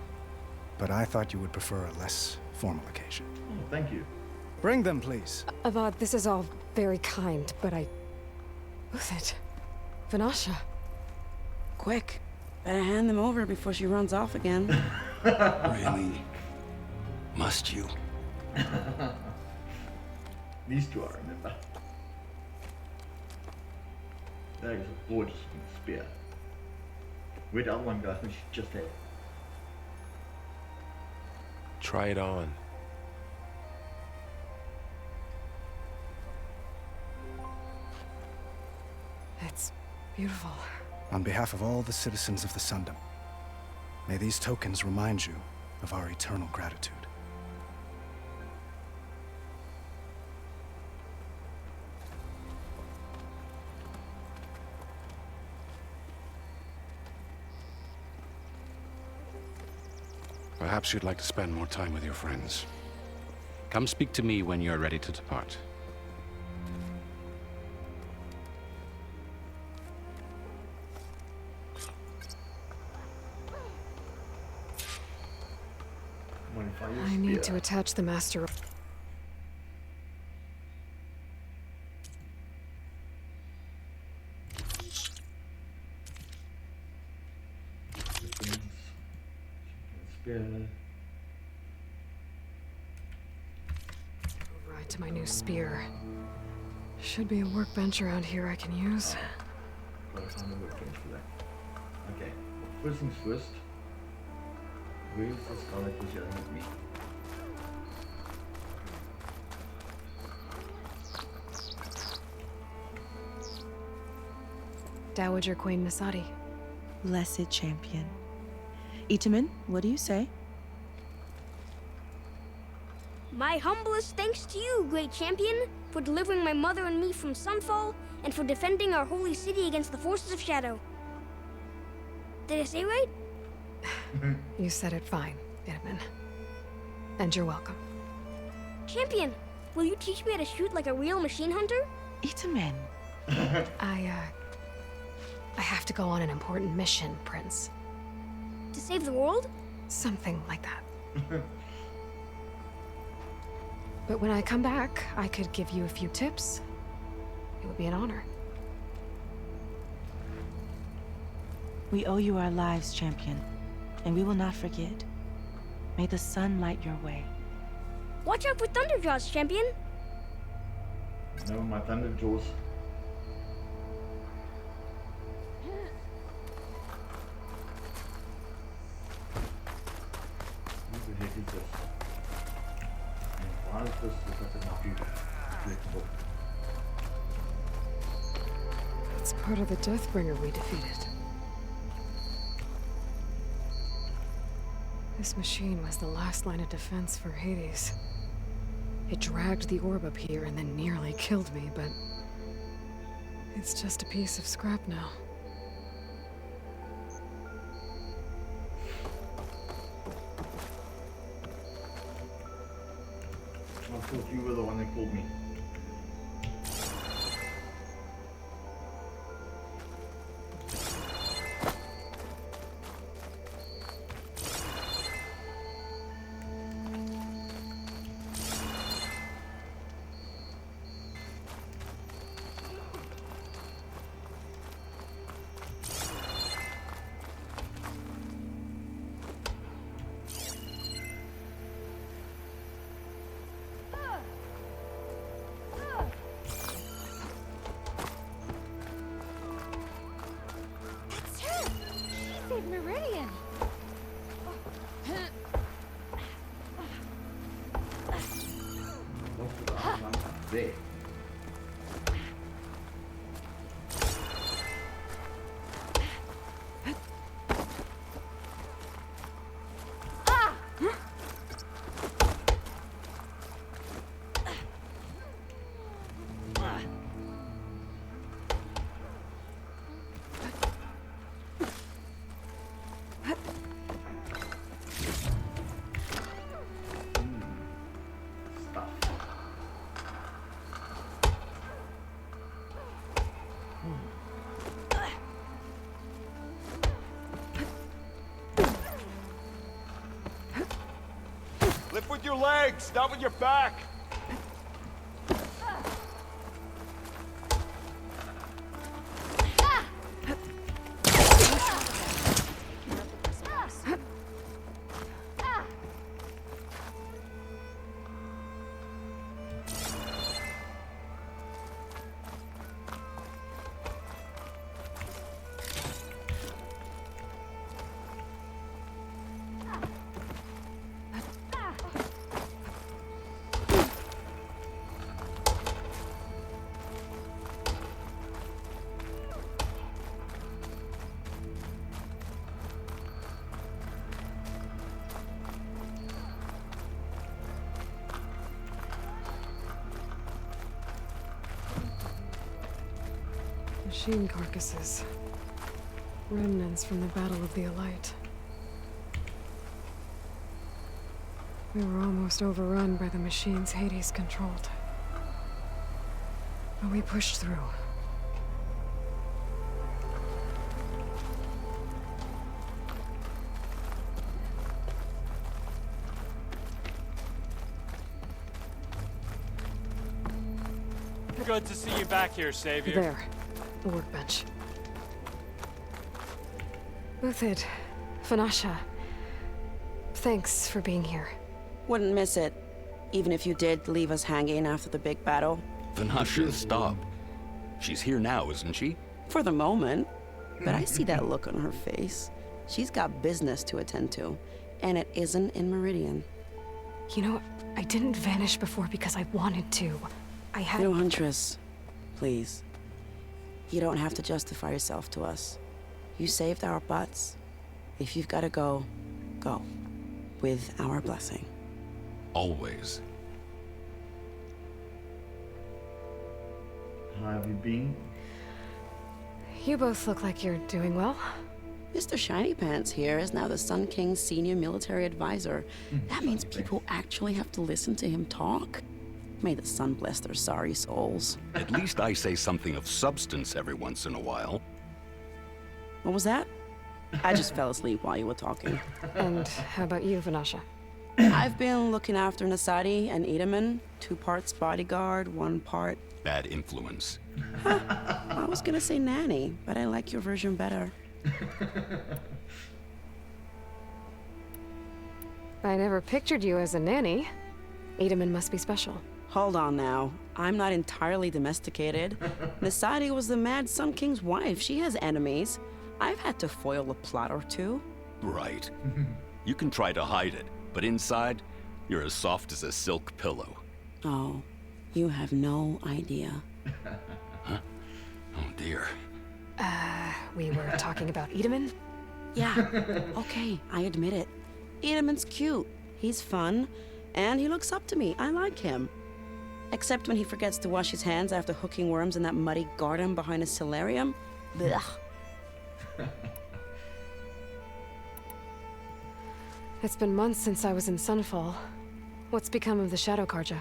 But I thought you would prefer a less formal occasion. Oh, thank you. Bring them, please. Avad, this is all very kind, but Who's it? Vanasha. Quick. Better hand them over before she runs off again. Really? Must you? These two I remember. That is a gorgeous spear. Where'd the other one go? I think she just had. Try it on. It's beautiful. On behalf of all the citizens of the Sundom, may these tokens remind you of our eternal gratitude. Perhaps you'd like to spend more time with your friends. Come speak to me when you're ready to depart. I need to attach the master. Right to my new spear. Should be a workbench around here I can use. Gotta find a workbench for that. Okay, first things first. Where's the Scarlet was yelling at me? Dowager Queen Nasadi. Blessed champion. Itamen, what do you say? My humblest thanks to you, great champion, for delivering my mother and me from Sunfall, and for defending our holy city against the forces of Shadow. Did I say right? You said it fine, Edmund. And you're welcome. Champion, will you teach me how to shoot like a real machine hunter? Itamen. I have to go on an important mission, Prince. To save the world? Something like that. But when I come back, I could give you a few tips. It would be an honor. We owe you our lives, champion, and we will not forget. May the sun light your way. Watch out for Thunderjaws, champion. No, my Thunderjaws. What the heck is this? And why is this like a computer? Flexible. It's part of the Deathbringer we defeated. This machine was the last line of defense for Hades. It dragged the orb up here and then nearly killed me, but it's just a piece of scrap now. I thought you were the one that called me. Meridian. There. Lift with your legs, not with your back. Machine carcasses. Remnants from the Battle of the Elite. We were almost overrun by the machines Hades controlled. But we pushed through. Good to see you back here, Savior. There. The workbench. Uthid, Vanasha. Thanks for being here. Wouldn't miss it. Even if you did leave us hanging after the big battle. Vanasha, stop. She's here now, isn't she? For the moment. But I see that look on her face. She's got business to attend to. And it isn't in Meridian. You know, I didn't vanish before because I wanted to. I had... No, Huntress. Please. You don't have to justify yourself to us. You saved our butts. If you've got to go, go. With our blessing. Always. How have you been? You both look like you're doing well. Mr. Shiny Pants here is now the Sun King's senior military advisor. That means people actually have to listen to him talk. May the sun bless their sorry souls. At least I say something of substance every once in a while. What was that? I just fell asleep while you were talking. And how about you, Vanasha? I've been looking after Nasadi and Edaman. 2 parts bodyguard, 1 part... Bad influence. Huh. I was gonna say nanny, but I like your version better. I never pictured you as a nanny. Edaman must be special. Hold on now. I'm not entirely domesticated. Nasadi was the Mad Sun King's wife. She has enemies. I've had to foil a plot or 2. Right. You can try to hide it, but inside, you're as soft as a silk pillow. Oh, you have no idea. Huh? Oh dear. We were talking about Edaman? Yeah, okay, I admit it. Edaman's cute. He's fun. And he looks up to me. I like him. Except when he forgets to wash his hands after hooking worms in that muddy garden behind a solarium. Blech. It's been months since I was in Sunfall. What's become of the Shadow Karja?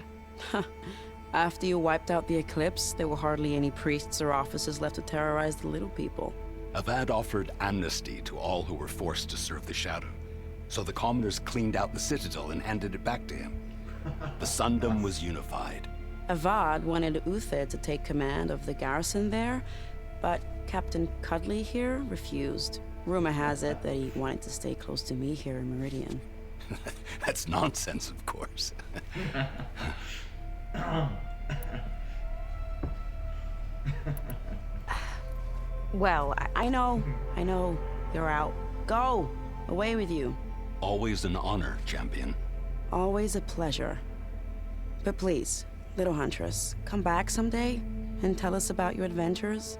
After you wiped out the eclipse, there were hardly any priests or officers left to terrorize the little people. Avad offered amnesty to all who were forced to serve the Shadow. So the commoners cleaned out the citadel and handed it back to him. The Sundom was unified. Avad wanted Uthid to take command of the garrison there, but Captain Cuddly here refused. Rumor has it that he wanted to stay close to me here in Meridian. That's nonsense, of course. Well, I know. You're out. Go! Away with you. Always an honor, champion. Always a pleasure. But please, little Huntress, come back someday and tell us about your adventures.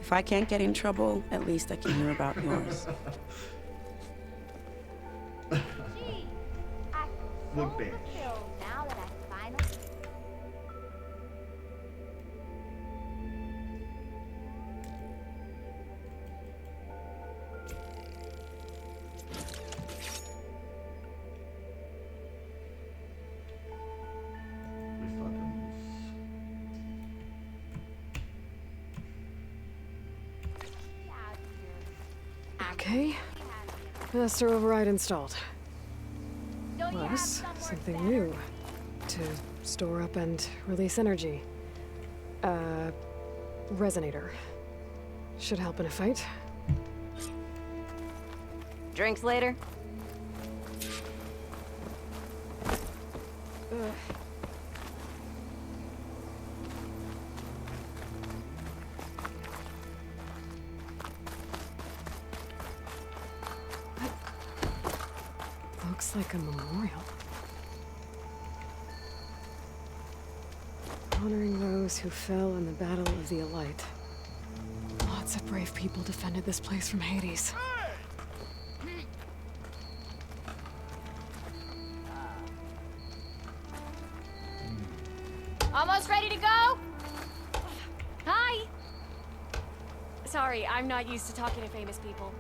If I can't get in trouble, at least I can hear about yours. Look, bitch. Okay. Master override installed. Plus, something new. To store up and release energy. Resonator. Should help in a fight. Drinks later? Looks like a memorial. Honoring those who fell in the Battle of the Elite. Lots of brave people defended this place from Hades. Almost ready to go? Hi! Sorry, I'm not used to talking to famous people.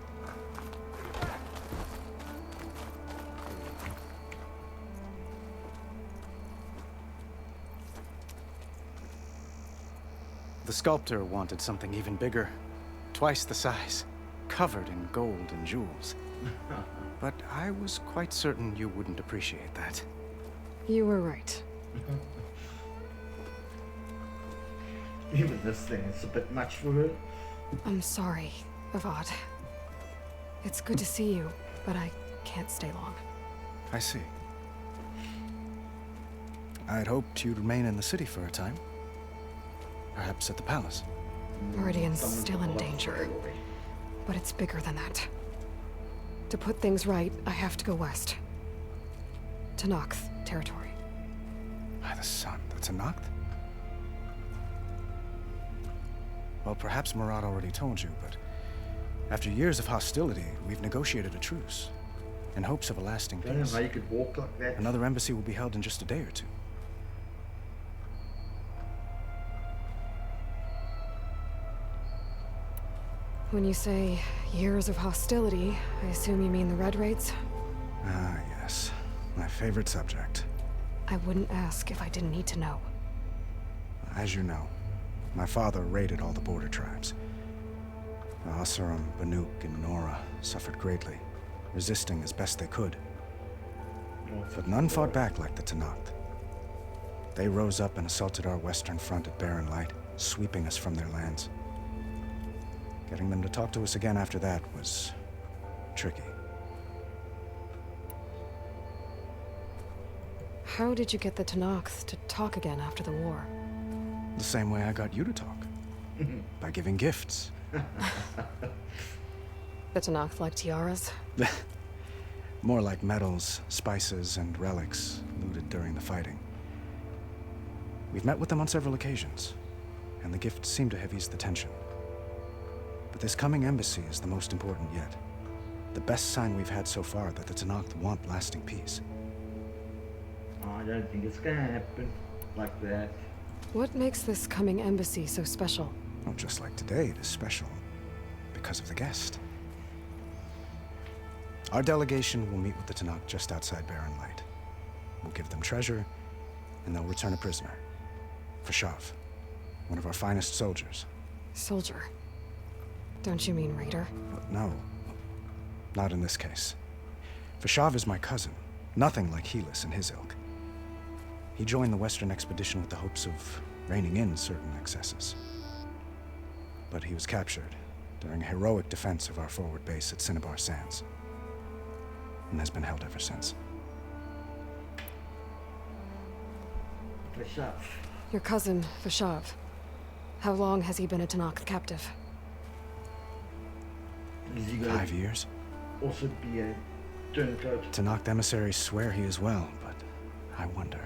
The sculptor wanted something even bigger, twice the size, covered in gold and jewels. But I was quite certain you wouldn't appreciate that. You were right. Even this thing is a bit much for her. I'm sorry, Avad. It's good to see you, but I can't stay long. I see. I'd hoped you'd remain in the city for a time. Perhaps at the palace. Meridian's still in danger, but it's bigger than that. To put things right, I have to go west. To Nox territory. By the sun, that's a Noct? Well, perhaps Murad already told you, but after years of hostility, we've negotiated a truce in hopes of a lasting I don't know peace. how you could walk like that. Another embassy will be held in just a day or two. When you say years of hostility, I assume you mean the Red Raids? Ah, yes. My favorite subject. I wouldn't ask if I didn't need to know. As you know, my father raided all the border tribes. The Asurum, Banuk, and Nora suffered greatly, resisting as best they could. But none fought back like the Tenakth. They rose up and assaulted our western front at Barren Light, sweeping us from their lands. Getting them to talk to us again after that was tricky. How did you get the Tenakth to talk again after the war? The same way I got you to talk. By giving gifts. The Tenakth like tiaras? More like medals, spices, and relics looted during the fighting. We've met with them on several occasions, and the gifts seem to have eased the tension. But this coming embassy is the most important yet. The best sign we've had so far that the Tenakth want lasting peace. I don't think it's gonna happen like that. What makes this coming embassy so special? Oh, just like today, it is special because of the guest. Our delegation will meet with the Tenakth just outside Barren Light. We'll give them treasure, and they'll return a prisoner. Fashav, one of our finest soldiers. Soldier? Don't you mean raider? No, not in this case. Fashav is my cousin, nothing like Helis and his ilk. He joined the Western expedition with the hopes of reining in certain excesses. But he was captured during a heroic defense of our forward base at Cinnabar Sands, and has been held ever since. Fashav. Your cousin, Fashav. How long has he been a Tenakth captive? Is he gonna 5 years. also be a turncoat? Tenakth emissaries swear he is well, but I wonder.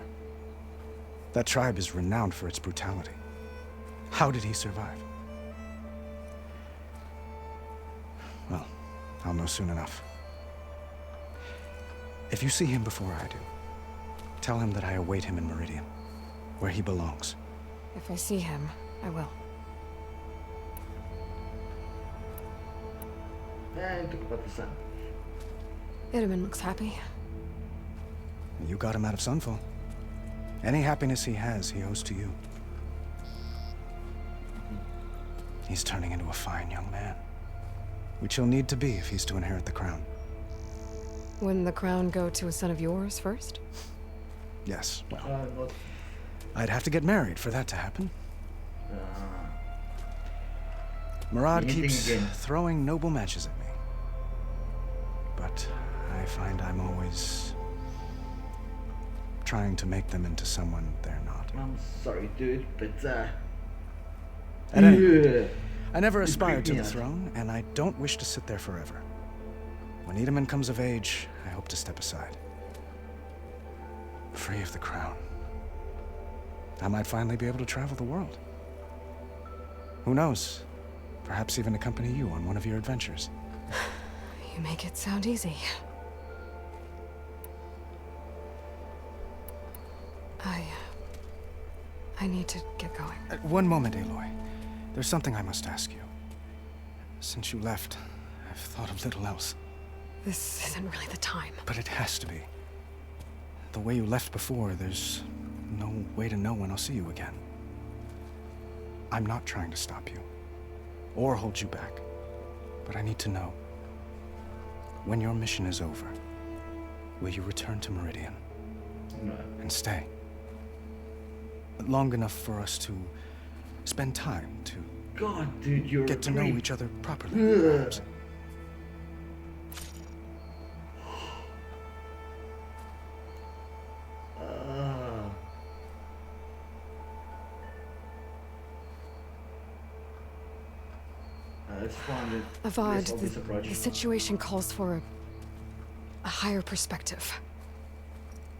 That tribe is renowned for its brutality. How did he survive? Well, I'll know soon enough. If you see him before I do, tell him that I await him in Meridian, where he belongs. If I see him, I will. And talk about the sun. Itamen looks happy. You got him out of Sunfall. Any happiness he has, he owes to you. He's turning into a fine young man, which he'll need to be if he's to inherit the crown. Wouldn't the crown go to a son of yours first? Yes, well, I'd have to get married for that to happen. Murad keeps throwing noble matches at me. But I find I'm always trying to make them into someone they're not. I'm sorry, dude, but At any rate, I never aspired to the throne, and I don't wish to sit there forever. When Itamen comes of age, I hope to step aside. Free of the crown. I might finally be able to travel the world. Who knows? Perhaps even accompany you on one of your adventures. You make it sound easy. I need to get going. One moment, Aloy. There's something I must ask you. Since you left, I've thought of little else. This isn't really the time. But it has to be. The way you left before, there's no way to know when I'll see you again. I'm not trying to stop you, or hold you back. But I need to know, when your mission is over, will you return to Meridian? No. And stay? Long enough for us to spend time to God, dude, you're get to know each other properly, perhaps. It's fine. Avad, the situation calls for a higher perspective.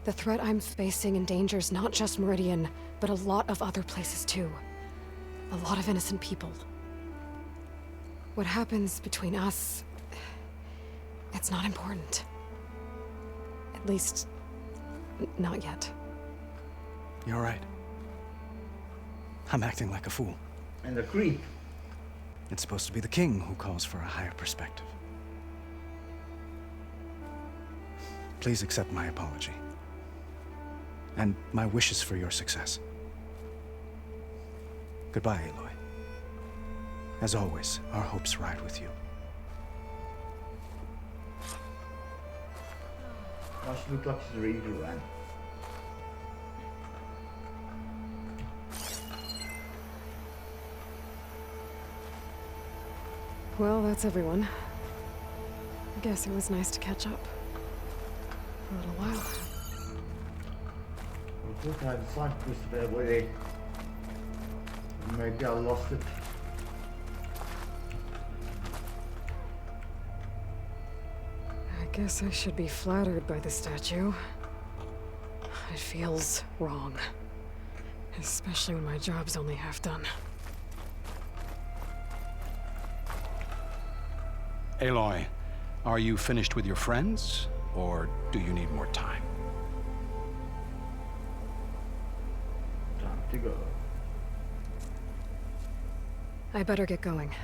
The threat I'm facing endangers not just Meridian, but a lot of other places too. A lot of innocent people. What happens between us, it's not important. At least, not yet. You're right. I'm acting like a fool. And a creep. It's supposed to be the king who calls for a higher perspective. Please accept my apology. And my wishes for your success. Goodbye, Aloy. As always, our hopes ride with you. She looks like she's ready to run. Well, that's everyone. I guess it was nice to catch up. For a little while. I thought I had signpost about where they... Maybe I lost it. I guess I should be flattered by the statue. It feels wrong. Especially when my job's only half done. Aloy, are you finished with your friends, or do you need more time? Time to go. I better get going.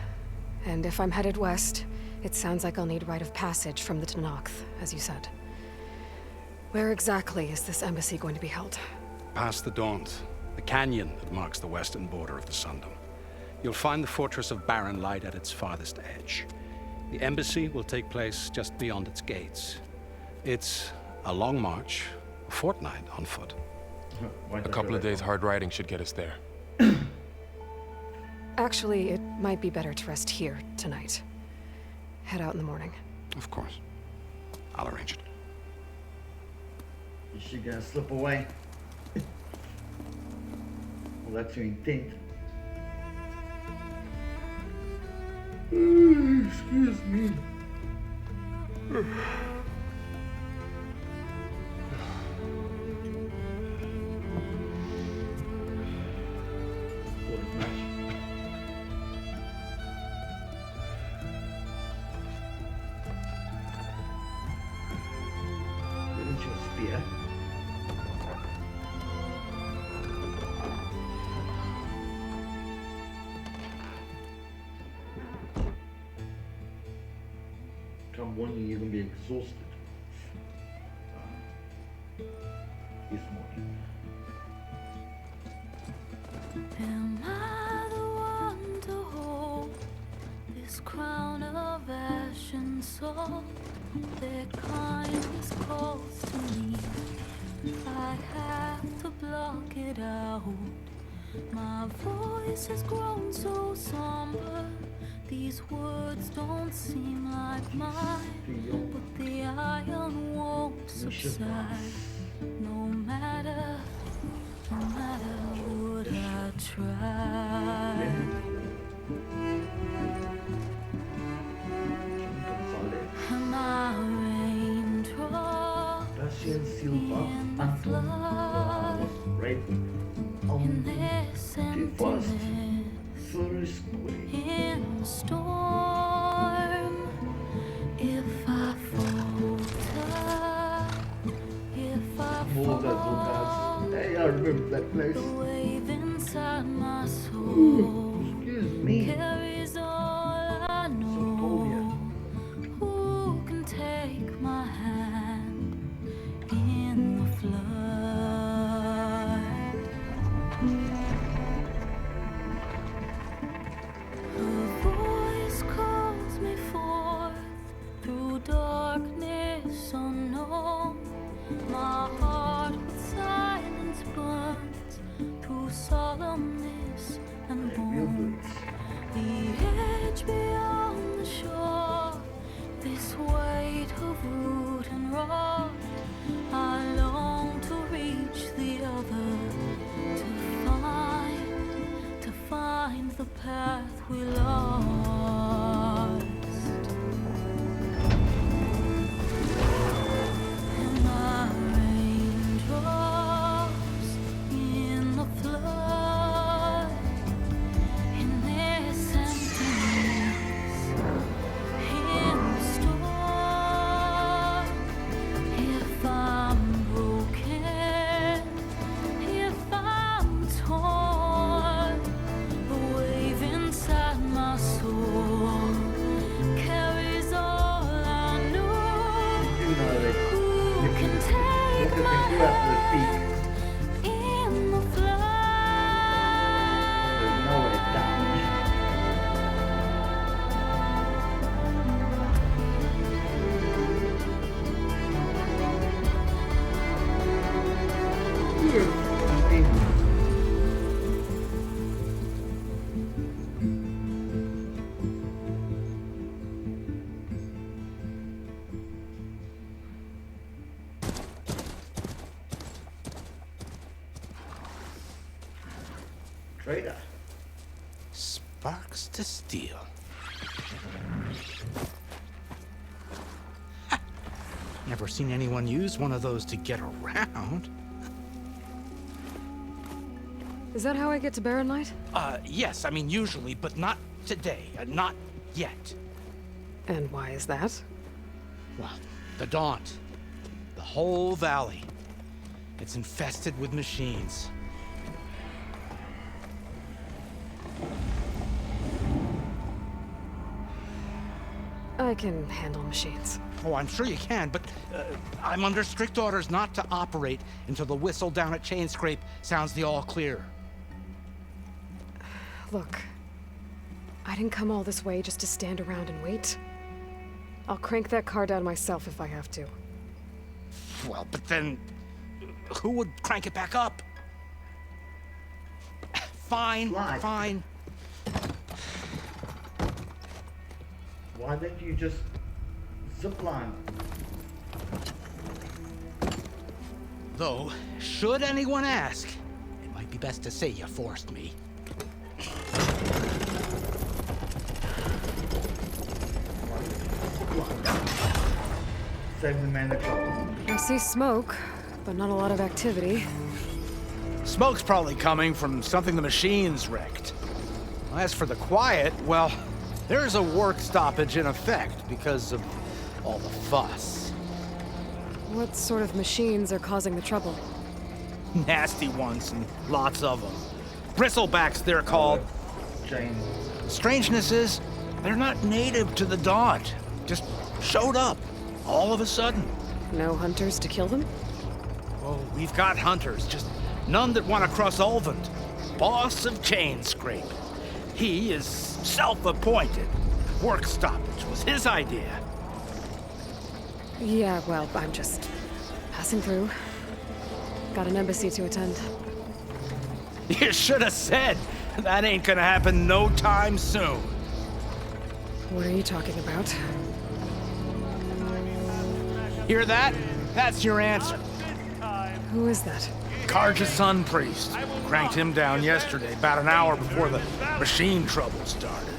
And if I'm headed west, it sounds like I'll need rite of passage from the Tenakth, as you said. Where exactly is this embassy going to be held? Past the Daunt, the canyon that marks the western border of the Sundom. You'll find the fortress of Barren Light at its farthest edge. The embassy will take place just beyond its gates. It's a long march, a fortnight on foot. A couple of days hard riding should get us there. Actually, it might be better to rest here tonight. Head out in the morning. Of course. I'll arrange it. Is she gonna slip away? Well, that's your intent. Excuse me. Spear. I'm warning you, you're gonna be exhausted this morning. Am I the one to hold this crown of ash and salt? Their kindness calls to me. I have to block it out. My voice has grown so somber. These words don't seem like mine, but the iron won't subside. No matter what I try. My raindrops in the flood. In this emptiness, in the storm, if I falter, if I fall, hey, I remember that place. The wave inside my soul carries all I know. Who can take my hand in the flood? you. Traitor. Sparks to steel. Never seen anyone use one of those to get around. Is that how I get to Barren Light? Yes, I mean usually, but not today. Not yet. And why is that? Well, the Daunt. The whole valley. It's infested with machines. I can handle machines. Oh, I'm sure you can, but I'm under strict orders not to operate until the whistle down at Chainscrape sounds the all clear. Look, I didn't come all this way just to stand around and wait. I'll crank that car down myself if I have to. Well, but then who would crank it back up? Fine, fine. Why don't you just zipline? Though, should anyone ask, it might be best to say you forced me. Save the man the trouble. I see smoke, but not a lot of activity. Smoke's probably coming from something the machines wrecked. As for the quiet, well, there's a work stoppage in effect because of all the fuss. What sort of machines are causing the trouble? Nasty ones, and lots of them. Bristlebacks, they're called. Jane. Strangeness is, they're not native to the Daunt. Just showed up, all of a sudden. No hunters to kill them? Oh, we've got hunters, just none that want to cross Ulvund. Boss of Chainscrape. He is self-appointed. Work stoppage was his idea. Yeah, well, I'm just passing through. Got an embassy to attend. You should have said. That ain't gonna happen no time soon. What are you talking about? Hear that? That's your answer. Who is that? Karja's Sun Priest. Cranked him down yesterday, about an hour before the machine trouble started.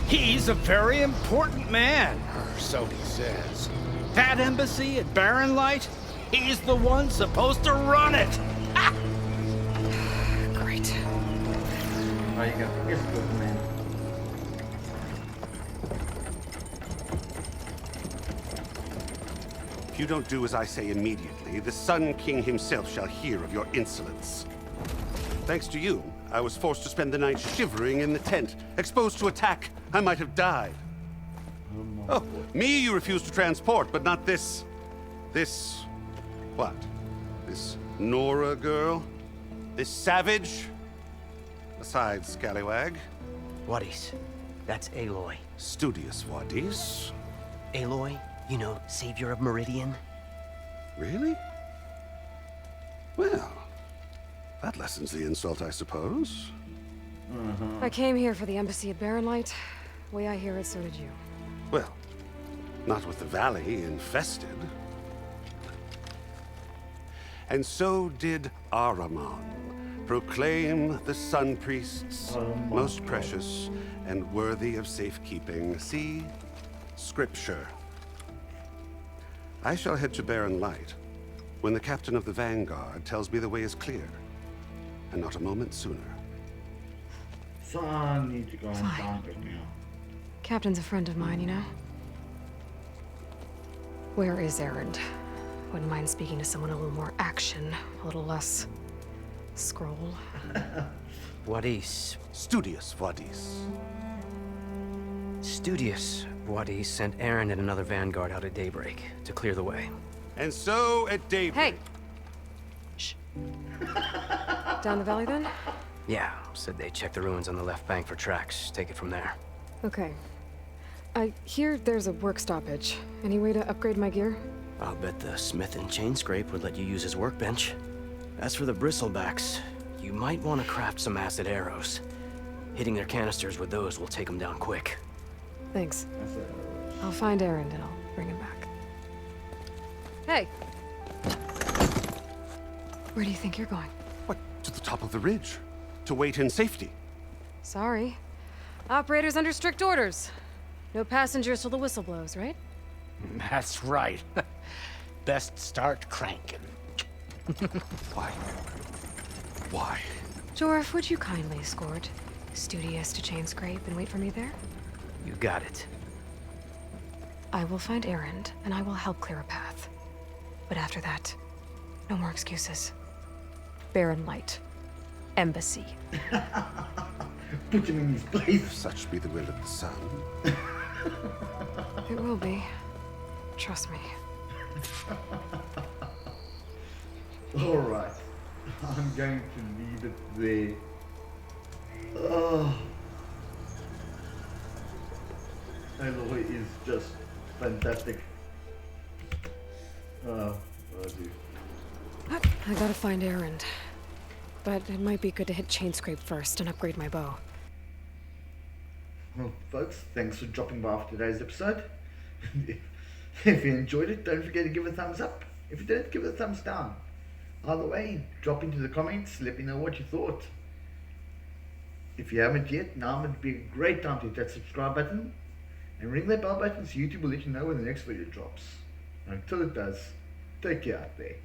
He's a very important man, or so he says. That embassy at Barren Light, he's the one supposed to run it. Ha! Great. There you go. It's good, man. If you don't do as I say immediately, the Sun King himself shall hear of your insolence. Thanks to you, I was forced to spend the night shivering in the tent. Exposed to attack, I might have died. Oh, me you refuse to transport, but not this... what? This Nora girl? This savage? Besides, scallywag. Wadis. That's Aloy. Studious Wadis. Aloy, you know, savior of Meridian. Really? Well, that lessens the insult, I suppose. I came here for the embassy at Barren Light. Way I hear it, so did you. Well, not with the valley infested. And so did Ahriman, proclaim the Sun Priests most precious and worthy of safekeeping. See, Scripture. I shall head to Barren Light when the captain of the Vanguard tells me the way is clear, and not a moment sooner. So I need to go and find it now. Captain's a friend of mine, you know? Where is Erend? Wouldn't mind speaking to someone a little more action, a little less scroll. Wadis. Studious Wadis. Studious Wadis sent Aaron and another Vanguard out at daybreak to clear the way. And so at daybreak... Hey! Shh. Down the valley then? Yeah, said they checked the ruins on the left bank for tracks. Take it from there. Okay. I hear there's a work stoppage. Any way to upgrade my gear? I'll bet the smith in Chainscrape would let you use his workbench. As for the bristlebacks, you might want to craft some acid arrows. Hitting their canisters with those will take them down quick. Thanks. I'll find Erend and I'll bring him back. Hey! Where do you think you're going? What? To the top of the ridge. To wait in safety. Sorry. Operator's under strict orders. No passengers till the whistle blows, right? That's right. Best start cranking. Why? Why? Jorf, would you kindly escort Studious to Chainscrape and wait for me there? You got it. I will find Erend, and I will help clear a path. But after that, no more excuses. Barren Light. Embassy. Put him in his place. If such be the will of the sun. It will be. Trust me. Alright. I'm going to leave it there. Oh. Aloy is just fantastic. Oh, dude. I gotta find Erend. But it might be good to hit Chainscrape first and upgrade my bow. Well, folks, thanks for dropping by for today's episode. If you enjoyed it, don't forget to give it a thumbs up. If you did, give it a thumbs down. Either way, drop into the comments, let me know what you thought. If you haven't yet, now would be a great time to hit that subscribe button and ring that bell button so YouTube will let you know when the next video drops. Until it does, take care out there.